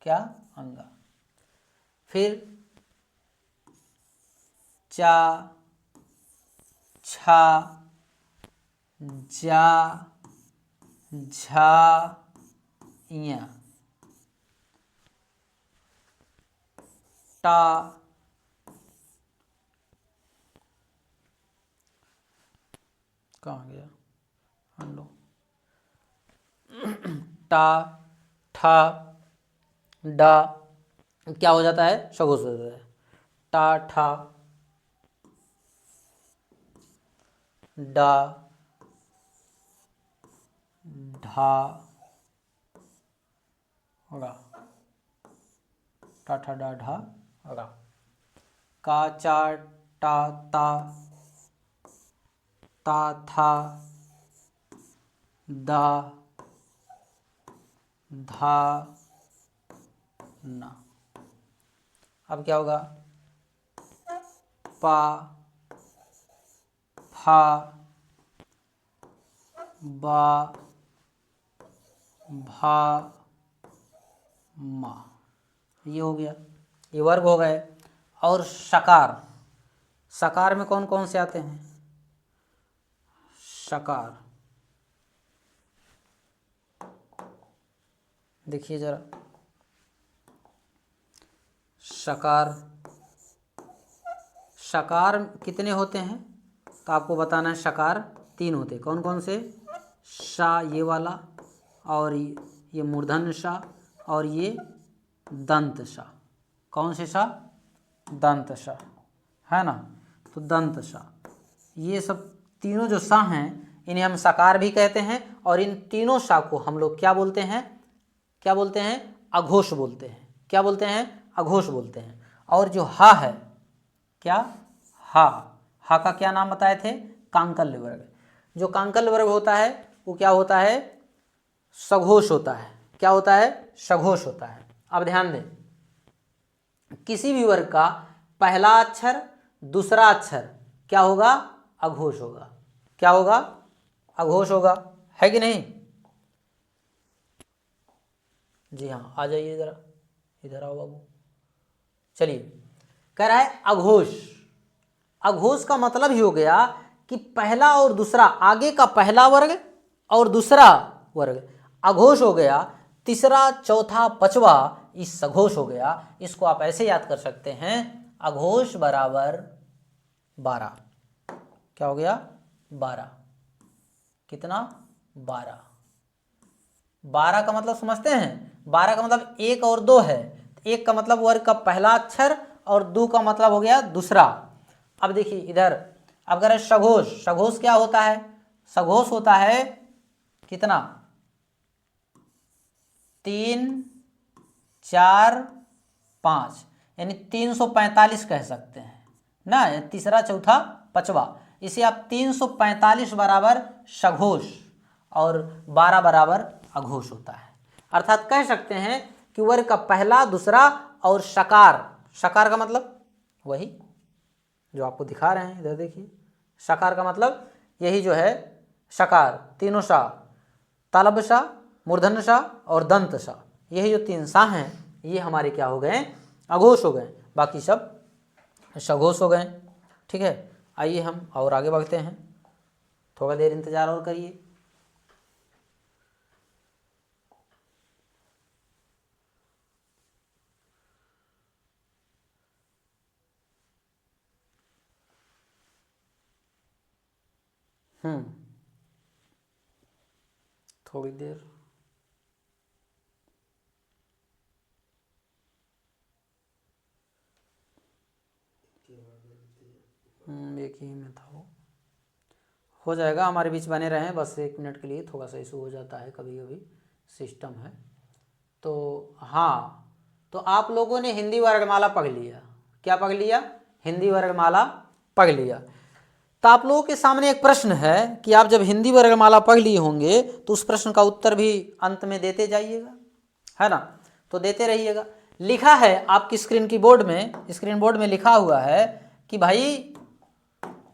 क्या? अंगा। फिर चा, छा, जा, झा, इया, टा, कहाँ गया? लो, टा, ठा, डा, क्या हो जाता है? सघोष हो जाता है। टा, ठा, डा, ढा, रा, टा, ठा, डा, ढा, रा। का, चा, टा, ता, ता, था, दा, धा, ना। अब क्या होगा? पा, फा, बा, भा, मा। ये हो गया, ये वर्ग हो गए। और सकार, सकार में कौन कौन से आते हैं? सकार, देखिए जरा, सकार, सकार कितने होते हैं? तो आपको बताना है, सकार 3 होते हैं। कौन कौन से? शा ये वाला, और ये मूर्धन्य शा, और ये दंत शा। कौन से शा? दंत शा, है ना। तो दंत शा, ये सब तीनों जो शा हैं इन्हें हम सकार भी कहते हैं, और इन तीनों शा को हम लोग क्या बोलते हैं? क्या बोलते हैं? अघोष बोलते हैं। क्या बोलते हैं? अघोष बोलते हैं। और जो हा है, क्या? हा, हा का क्या नाम बताए थे? कांकल्य वर्ग। जो कांकल्य वर्ग होता है वो क्या होता है? सघोष होता है। क्या होता है? सघोष होता है। अब ध्यान दें, किसी भी वर्ग का पहला अक्षर दूसरा अक्षर क्या होगा? अघोष होगा। क्या होगा? अघोष होगा, है कि नहीं? जी हाँ, आ जाइए जरा, इधर आओ बाबू। चलिए, कह रहा है अघोष। अघोष का मतलब ही हो गया कि पहला और दूसरा, आगे का पहला वर्ग और दूसरा वर्ग अघोष हो गया, तीसरा चौथा पांचवा इस सघोष हो गया। इसको आप ऐसे याद कर सकते हैं, अघोष बराबर 12। क्या हो गया? 12। कितना? 12। 12 का मतलब समझते हैं? 12 का मतलब 1 और 2 है। 1 का मतलब वर्ग का पहला अक्षर, और 2 का मतलब हो गया दूसरा। अब देखिए इधर, अब अगर सघोष, सघोष क्या होता है? सघोष होता है कितना? 3, 4, 5, यानी 345 कह सकते हैं ना। तीसरा चौथा पांचवा, इसे आप 345 बराबर सघोष और 12 बराबर अघोष होता है। अर्थात कह सकते हैं कि वर्ग का पहला दूसरा और सकार, सकार का मतलब वही जो आपको दिखा रहे हैं, इधर देखिए। सकार का मतलब यही जो है, सकार, तीनों सा, तालब सा, मूर्धन्य सा और दंत सा, यही जो 3 सा हैं ये हमारे क्या हो गए? अघोष हो गए। बाकी सब सघोष हो गए। ठीक है, आइए हम और आगे बढ़ते हैं। थोड़ा देर इंतजार और करिए। थोड़ी देर। एक ही में था वो, हो जाएगा। हमारे बीच बने रहें, बस 1 मिनट के लिए थोड़ा सा इशू हो जाता है कभी कभी, सिस्टम है। तो हाँ, तो आप लोगों ने हिंदी वर्गमाला पढ़ लिया। क्या पढ़ लिया? हिंदी वर्गमाला पढ़ लिया। तो आप लोगों के सामने एक प्रश्न है कि आप जब हिंदी वर्गमाला पढ़ लिए होंगे तो उस प्रश्न का उत्तर भी अंत में देते जाइएगा, है ना। तो देते रहिएगा। लिखा है आपकी स्क्रीन की बोर्ड में, स्क्रीन बोर्ड में लिखा हुआ है कि भाई,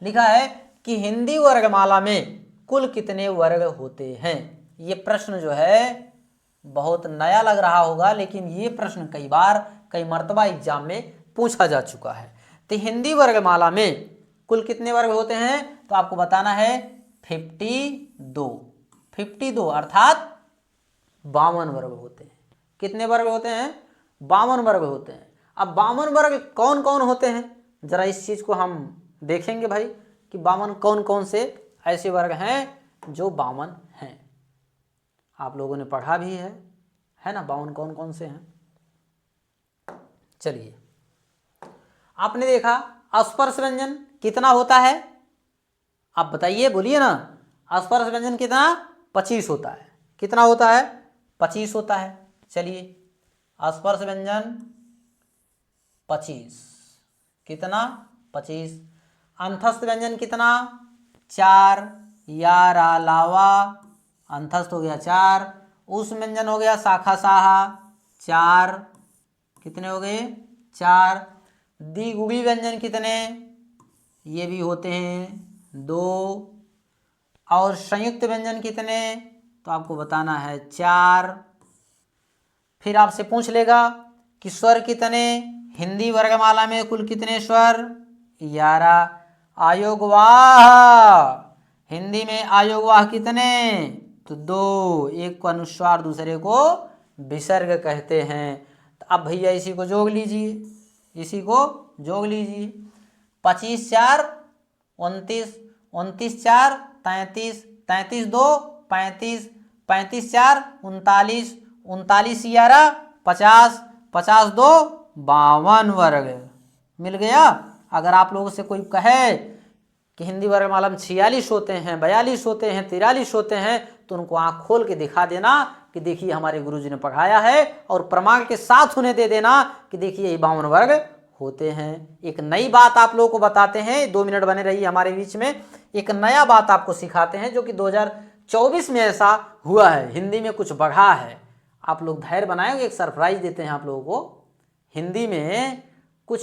लिखा है कि हिंदी वर्गमाला में कुल कितने वर्ग होते हैं। ये प्रश्न जो है बहुत नया लग रहा होगा, लेकिन ये प्रश्न कई बार, कई मर्तबा एग्जाम में पूछा जा चुका है। तो हिंदी वर्गमाला में कुल कितने वर्ग होते हैं? तो आपको बताना है 52। 52 अर्थात 52 वर्ग होते हैं। कितने वर्ग होते हैं? 52 वर्ग होते हैं। अब 52 वर्ग कौन कौन होते हैं, जरा इस चीज को हम देखेंगे भाई, कि 52 कौन कौन से ऐसे वर्ग हैं जो 52 हैं। आप लोगों ने पढ़ा भी है ना, 52 कौन कौन से हैं। चलिए, आपने देखा स्पर्श व्यंजन कितना होता है? आप बताइए, बोलिए ना। स्पर्श व्यंजन कितना? 25 होता है। कितना होता है? 25 होता है। चलिए, स्पर्श व्यंजन 25, कितना? 25। अंतस्थ व्यंजन कितना? 4, या, रा, लावा, अंतस्थ हो गया 4। उस व्यंजन हो गया शाखा साहा 4, कितने हो गए? 4। द्विगुणी व्यंजन कितने? ये भी होते हैं 2। और संयुक्त व्यंजन कितने? तो आपको बताना है 4। फिर आपसे पूछ लेगा कि स्वर कितने? हिंदी वर्गमाला में कुल कितने स्वर? 11। आयोगवाह, हिंदी में आयोगवाह कितने? तो 2। एक को अनुस्वार दूसरे को विसर्ग कहते हैं। तो अब भैया इसी को जोड़ लीजिए, इसी को जोड़ लीजिए। 25 4 29, 29 4 33, 33 2 35, 35 4 39, 39 11 50, 50 2 52 वर्ग मिल गया। अगर आप लोगों से कोई कहे कि हिंदी वर्गमाला में 46 होते हैं, 42 होते हैं, 43 होते हैं, तो उनको आंख खोल के दिखा देना कि देखिए हमारे गुरुजी ने पढ़ाया है, और प्रमाण के साथ उन्हें दे देना कि देखिए ये 52 वर्ग होते हैं। एक नई बात आप लोगों को बताते हैं, 2 मिनट बने रहिए हमारे बीच में। एक नया बात आपको सिखाते हैं जो कि 2024 में ऐसा हुआ है, हिंदी में कुछ बढ़ा है। आप लोग धैर्य बनाएंगे, एक सरप्राइज देते हैं आप लोगों को। हिंदी में कुछ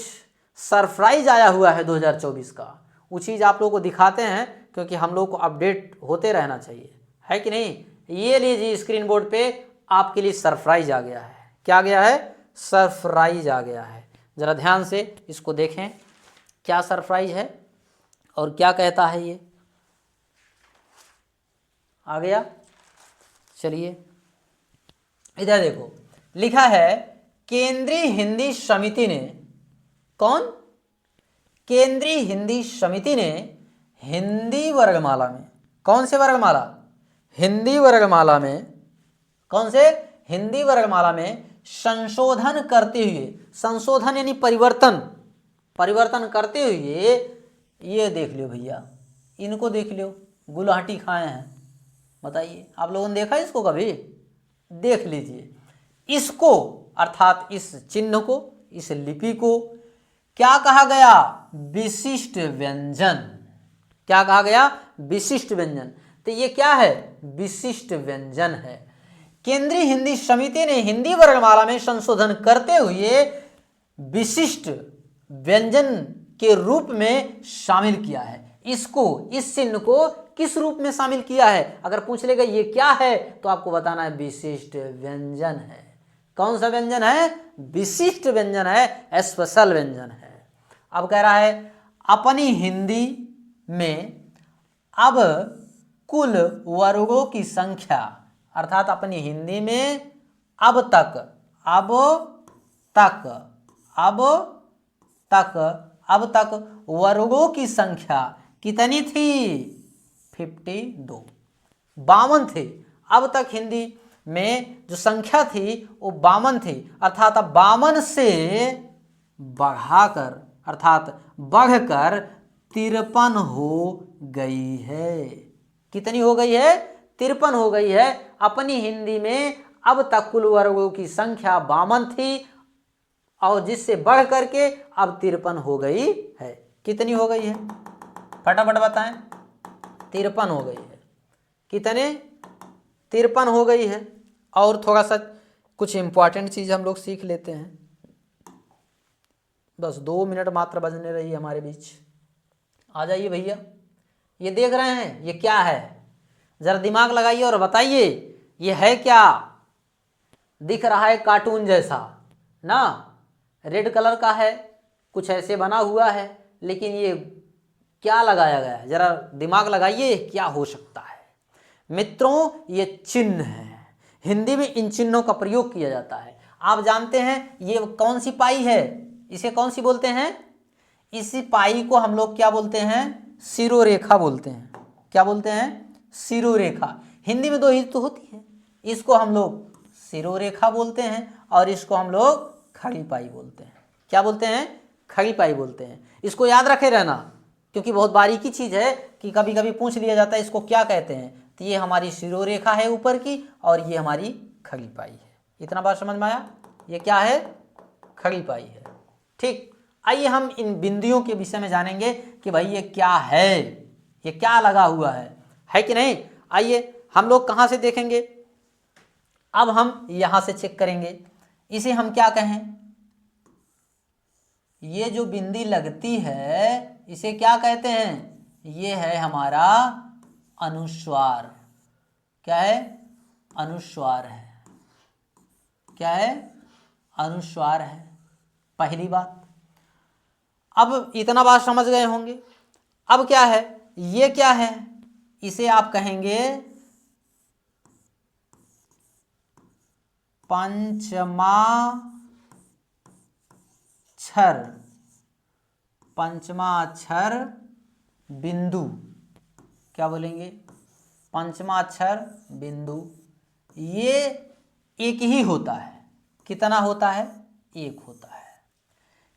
सरप्राइज आया हुआ है 2024 का, वो चीज़ आप लोगों को दिखाते हैं, क्योंकि हम लोग को अपडेट होते रहना चाहिए, है कि नहीं। ये लीजिए स्क्रीन बोर्ड पे आपके लिए सरप्राइज आ गया है। क्या आ गया है? सरप्राइज आ गया है। ज़रा ध्यान से इसको देखें, क्या सरप्राइज है और क्या कहता है ये। आ गया? चलिए इधर देखो, लिखा है केंद्रीय हिंदी समिति ने, कौन? केंद्रीय हिंदी समिति ने हिंदी वर्गमाला में, कौन से वर्गमाला? हिंदी वर्गमाला में, कौन से? हिंदी वर्गमाला में संशोधन करते हुए, संशोधन यानी परिवर्तन, परिवर्तन करते हुए, ये देख लो भैया, इनको देख लो, गुलाटी खाए हैं। बताइए आप लोगों ने देखा इसको कभी? देख लीजिए इसको, अर्थात इस चिन्ह को, इस लिपि को क्या कहा गया? विशिष्ट व्यंजन। क्या कहा गया? विशिष्ट व्यंजन। तो ये क्या है? विशिष्ट व्यंजन है। केंद्रीय हिंदी समिति ने हिंदी वर्गमाला में संशोधन करते हुए विशिष्ट व्यंजन के रूप में शामिल किया है। इसको, इस चिन्ह को किस रूप में शामिल किया है? अगर पूछ लेगा ये क्या है, तो आपको बताना है विशिष्ट व्यंजन है। कौन सा व्यंजन है? विशिष्ट व्यंजन है, स्पेशल व्यंजन है। अब कह रहा है अपनी हिंदी में अब कुल वर्गों की संख्या, अर्थात अपनी हिंदी में अब तक, अब तक, अब तक, अब तक वर्गों की संख्या कितनी थी? 52, 52 थे। अब तक हिंदी में जो संख्या थी वो 52 थी, अर्थात अब 52 से बढ़ाकर, अर्थात बढ़कर 53 हो गई है। कितनी हो गई है? 53 हो गई है। अपनी हिंदी में अब तक कुल वर्गों की संख्या 52 थी, और जिससे बढ़ करके अब 53 हो गई है। कितनी हो गई है? फटाफट बताएं। 53 हो गई है। कितने? 53 हो गई है। और थोड़ा सा कुछ इंपॉर्टेंट चीज़ हम लोग सीख लेते हैं। बस 2 मिनट मात्र बजने रही हमारे बीच। आ जाइए भैया, ये देख रहे हैं ये क्या है? जरा दिमाग लगाइए और बताइए ये है क्या? दिख रहा है कार्टून जैसा ना, रेड कलर का है, कुछ ऐसे बना हुआ है, लेकिन ये क्या लगाया गया है? जरा दिमाग लगाइए, क्या हो सकता है? मित्रों ये चिन्ह है। हिंदी में इन चिन्हों का प्रयोग किया जाता है। आप जानते हैं ये कौन सी पाई है? इसे कौन सी बोलते हैं? इसी पाई को हम लोग क्या बोलते हैं? शिरोरेखा बोलते हैं। क्या बोलते हैं? शिरोरेखा। हिंदी में 2 ही तो होती है, इसको हम लोग शिरोरेखा बोलते हैं और इसको हम लोग खड़ी पाई बोलते हैं। क्या बोलते हैं? खड़ी पाई बोलते हैं। इसको याद रखे रहना, क्योंकि बहुत बारीकी चीज़ है कि कभी कभी पूछ लिया जाता है इसको क्या कहते हैं। तो ये हमारी शिरोरेखा है ऊपर की, और ये हमारी खड़ी पाई है। इतना बात समझ में आया? ये क्या है? खड़ी पाई है। ठीक, आइए हम इन बिंदुओं के विषय में जानेंगे कि भाई ये क्या है, ये क्या लगा हुआ है कि नहीं। आइए हम लोग कहाँ से देखेंगे? अब हम यहां से चेक करेंगे। इसे हम क्या कहें? ये जो बिंदी लगती है इसे क्या कहते हैं? ये है हमारा अनुस्वार। क्या है? अनुस्वार है। क्या है? अनुस्वार है। पहली बात। अब इतना बात समझ गए होंगे। अब क्या है, ये क्या है, इसे आप कहेंगे पंचमाक्षर, पंचमाक्षर बिंदु। क्या बोलेंगे, पंचमाक्षर बिंदु। ये एक ही होता है, कितना होता है, एक होता है,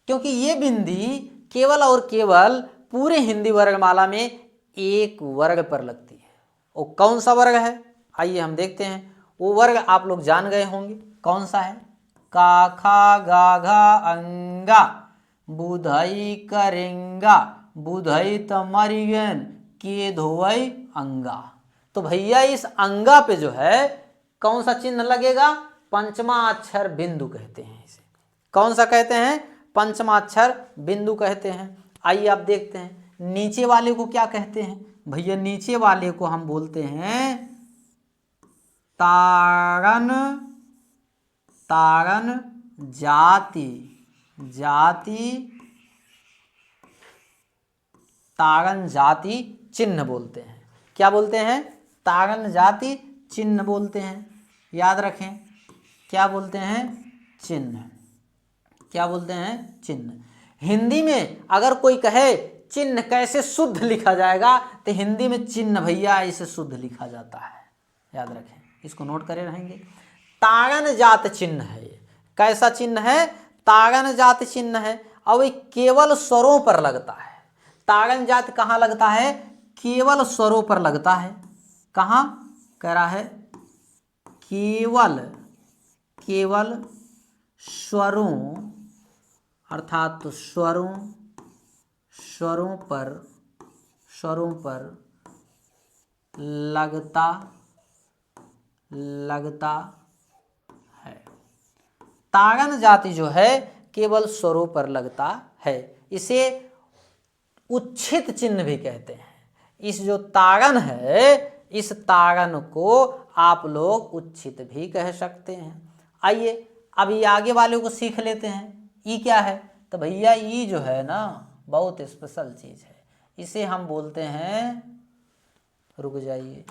क्योंकि ये बिंदी केवल और केवल पूरे हिंदी वर्गमाला में एक वर्ग पर लगती है। वो कौन सा वर्ग है, आइए हम देखते हैं। वो वर्ग आप लोग जान गए होंगे, कौन सा है, का खा गा घा अंगा, बुधई करेंगा, बुधई तमरियन, के धोवई अंगा। तो भैया इस अंगा पे जो है कौन सा चिन्ह लगेगा, पंचमाक्षर बिंदु कहते हैं इसे। कौन सा कहते हैं, पंचमाक्षर बिंदु कहते हैं। आइए आप देखते हैं नीचे वाले को क्या कहते हैं। भैया नीचे वाले को हम बोलते हैं ताड़न, ताड़न जाति, जाति, ताड़न जाति चिन्ह बोलते हैं। क्या बोलते हैं, ताड़न जाति चिन्ह बोलते हैं। याद रखें, क्या बोलते हैं, चिन्ह। क्या बोलते हैं, चिन्ह। हिंदी में अगर कोई कहे चिन्ह कैसे शुद्ध लिखा जाएगा, तो हिंदी में चिन्ह भैया ऐसे शुद्ध लिखा जाता है। याद रखें, इसको नोट करे रहेंगे। ताड़न जात चिन्ह है ये। कैसा चिन्ह है, ताड़न जात चिन्ह है, और ये केवल स्वरों पर लगता है। ताड़न जात कहाँ लगता है, केवल स्वरों पर लगता है। कहाँ कह रहा है, केवल, केवल स्वरों, अर्थात स्वरों, स्वरों पर, स्वरों पर लगता, लगता है। ताड़न जाति जो है केवल स्वरों पर लगता है। इसे उच्छित चिन्ह भी कहते हैं। इस जो ताड़न है, इस ताड़न को आप लोग उच्छित भी कह सकते हैं। आइए अब ये आगे वाले को सीख लेते हैं। ई क्या है, तो भैया ई जो है ना बहुत स्पेशल चीज़ है। इसे हम बोलते हैं, रुक जाइए,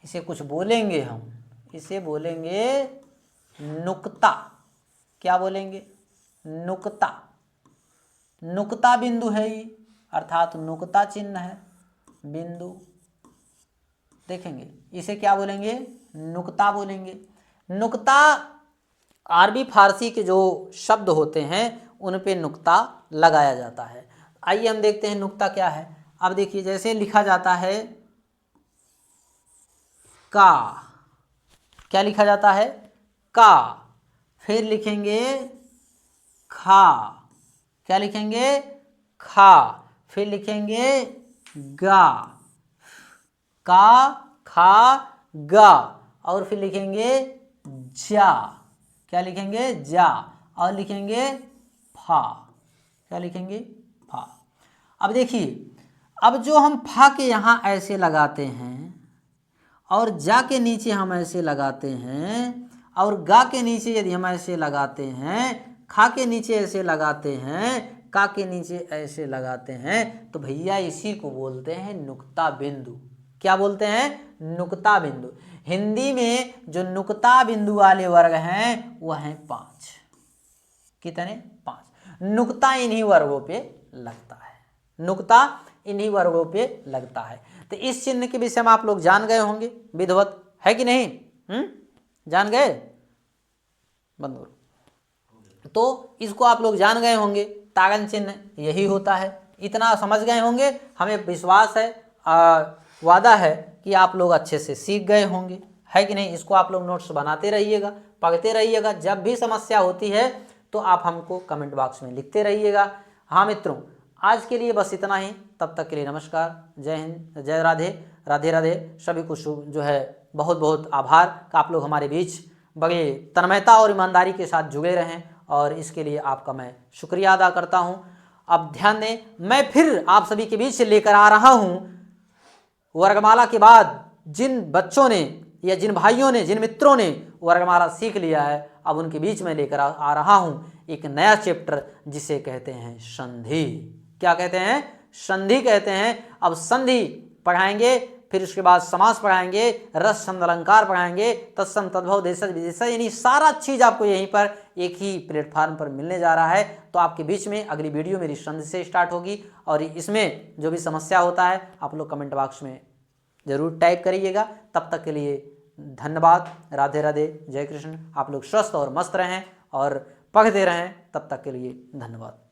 इसे कुछ बोलेंगे हम, इसे बोलेंगे नुक्ता। क्या बोलेंगे, नुक्ता। नुक्ता बिंदु है ये, अर्थात नुक्ता चिन्ह है, बिंदु। देखेंगे इसे क्या बोलेंगे, नुक्ता बोलेंगे। नुक्ता अरबी फारसी के जो शब्द होते हैं उन पे नुक्ता लगाया जाता है। आइए हम देखते हैं नुक्ता क्या है। अब देखिए जैसे लिखा जाता है का, क्या लिखा जाता है, का, फिर लिखेंगे खा, क्या लिखेंगे, खा, फिर लिखेंगे गा, का खा गा, और फिर लिखेंगे जा, क्या लिखेंगे, जा, और लिखेंगे फा, क्या लिखेंगे, फा। अब देखिए, अब जो हम फा के यहाँ ऐसे लगाते हैं और जा के नीचे हम ऐसे लगाते हैं, और गा के नीचे यदि हम ऐसे लगाते हैं, खा के नीचे ऐसे लगाते हैं, का के नीचे ऐसे लगाते हैं, तो भैया इसी को बोलते हैं नुक्ता बिंदु। क्या बोलते हैं, नुक्ता बिंदु। हिंदी में जो नुक्ता बिंदु वाले वर्ग हैं वह हैं 5। कितने, 5। नुक्ता इन्हीं वर्गों पे लगता है, नुक्ता इन्हीं वर्गों पे लगता है। तो इस चिन्ह के विषय में आप लोग जान गए होंगे विधिवत, है कि नहीं, जान गए बंधु। तो इसको आप लोग जान गए होंगे, ताड़न चिन्ह यही होता है। इतना समझ गए होंगे, हमें विश्वास है, वादा है कि आप लोग अच्छे से सीख गए होंगे, है कि नहीं। इसको आप लोग नोट्स बनाते रहिएगा, पढ़ते रहिएगा। जब भी समस्या होती है तो आप हमको कमेंट बॉक्स में लिखते रहिएगा। हाँ मित्रों, आज के लिए बस इतना ही। तब तक के लिए नमस्कार, जय हिंद, जय राधे, राधे राधे। सभी को जो है बहुत बहुत आभार कि आप लोग हमारे बीच बड़े तन्मयता और ईमानदारी के साथ जुड़े रहें, और इसके लिए आपका मैं शुक्रिया अदा करता हूं। अब ध्यान दें, मैं फिर आप सभी के बीच लेकर आ रहा हूं वर्गमाला के बाद जिन बच्चों ने या जिन भाइयों ने, जिन मित्रों ने वर्गमाला सीख लिया है, अब उनके बीच में लेकर आ रहा हूं एक नया चैप्टर जिसे कहते हैं संधि। क्या कहते हैं? संधि कहते हैं। अब संधि पढ़ाएंगे, फिर उसके बाद समास पढ़ाएंगे, रस छंद अलंकार पढ़ाएंगे, तत्सम तद्भव देशज विदेशज, यानी सारा चीज आपको यहीं पर एक ही प्लेटफार्म पर मिलने जा रहा है। तो आपके बीच में अगली वीडियो मेरी संधि से स्टार्ट होगी और इसमें जो भी समस्या होता है आप लोग कमेंट बॉक्स में जरूर टाइप करिएगा। तब तक के लिए धन्यवाद। राधे राधे, जय कृष्ण। आप लोग स्वस्थ और मस्त रहें और पढ़ते रहें। तब तक के लिए धन्यवाद।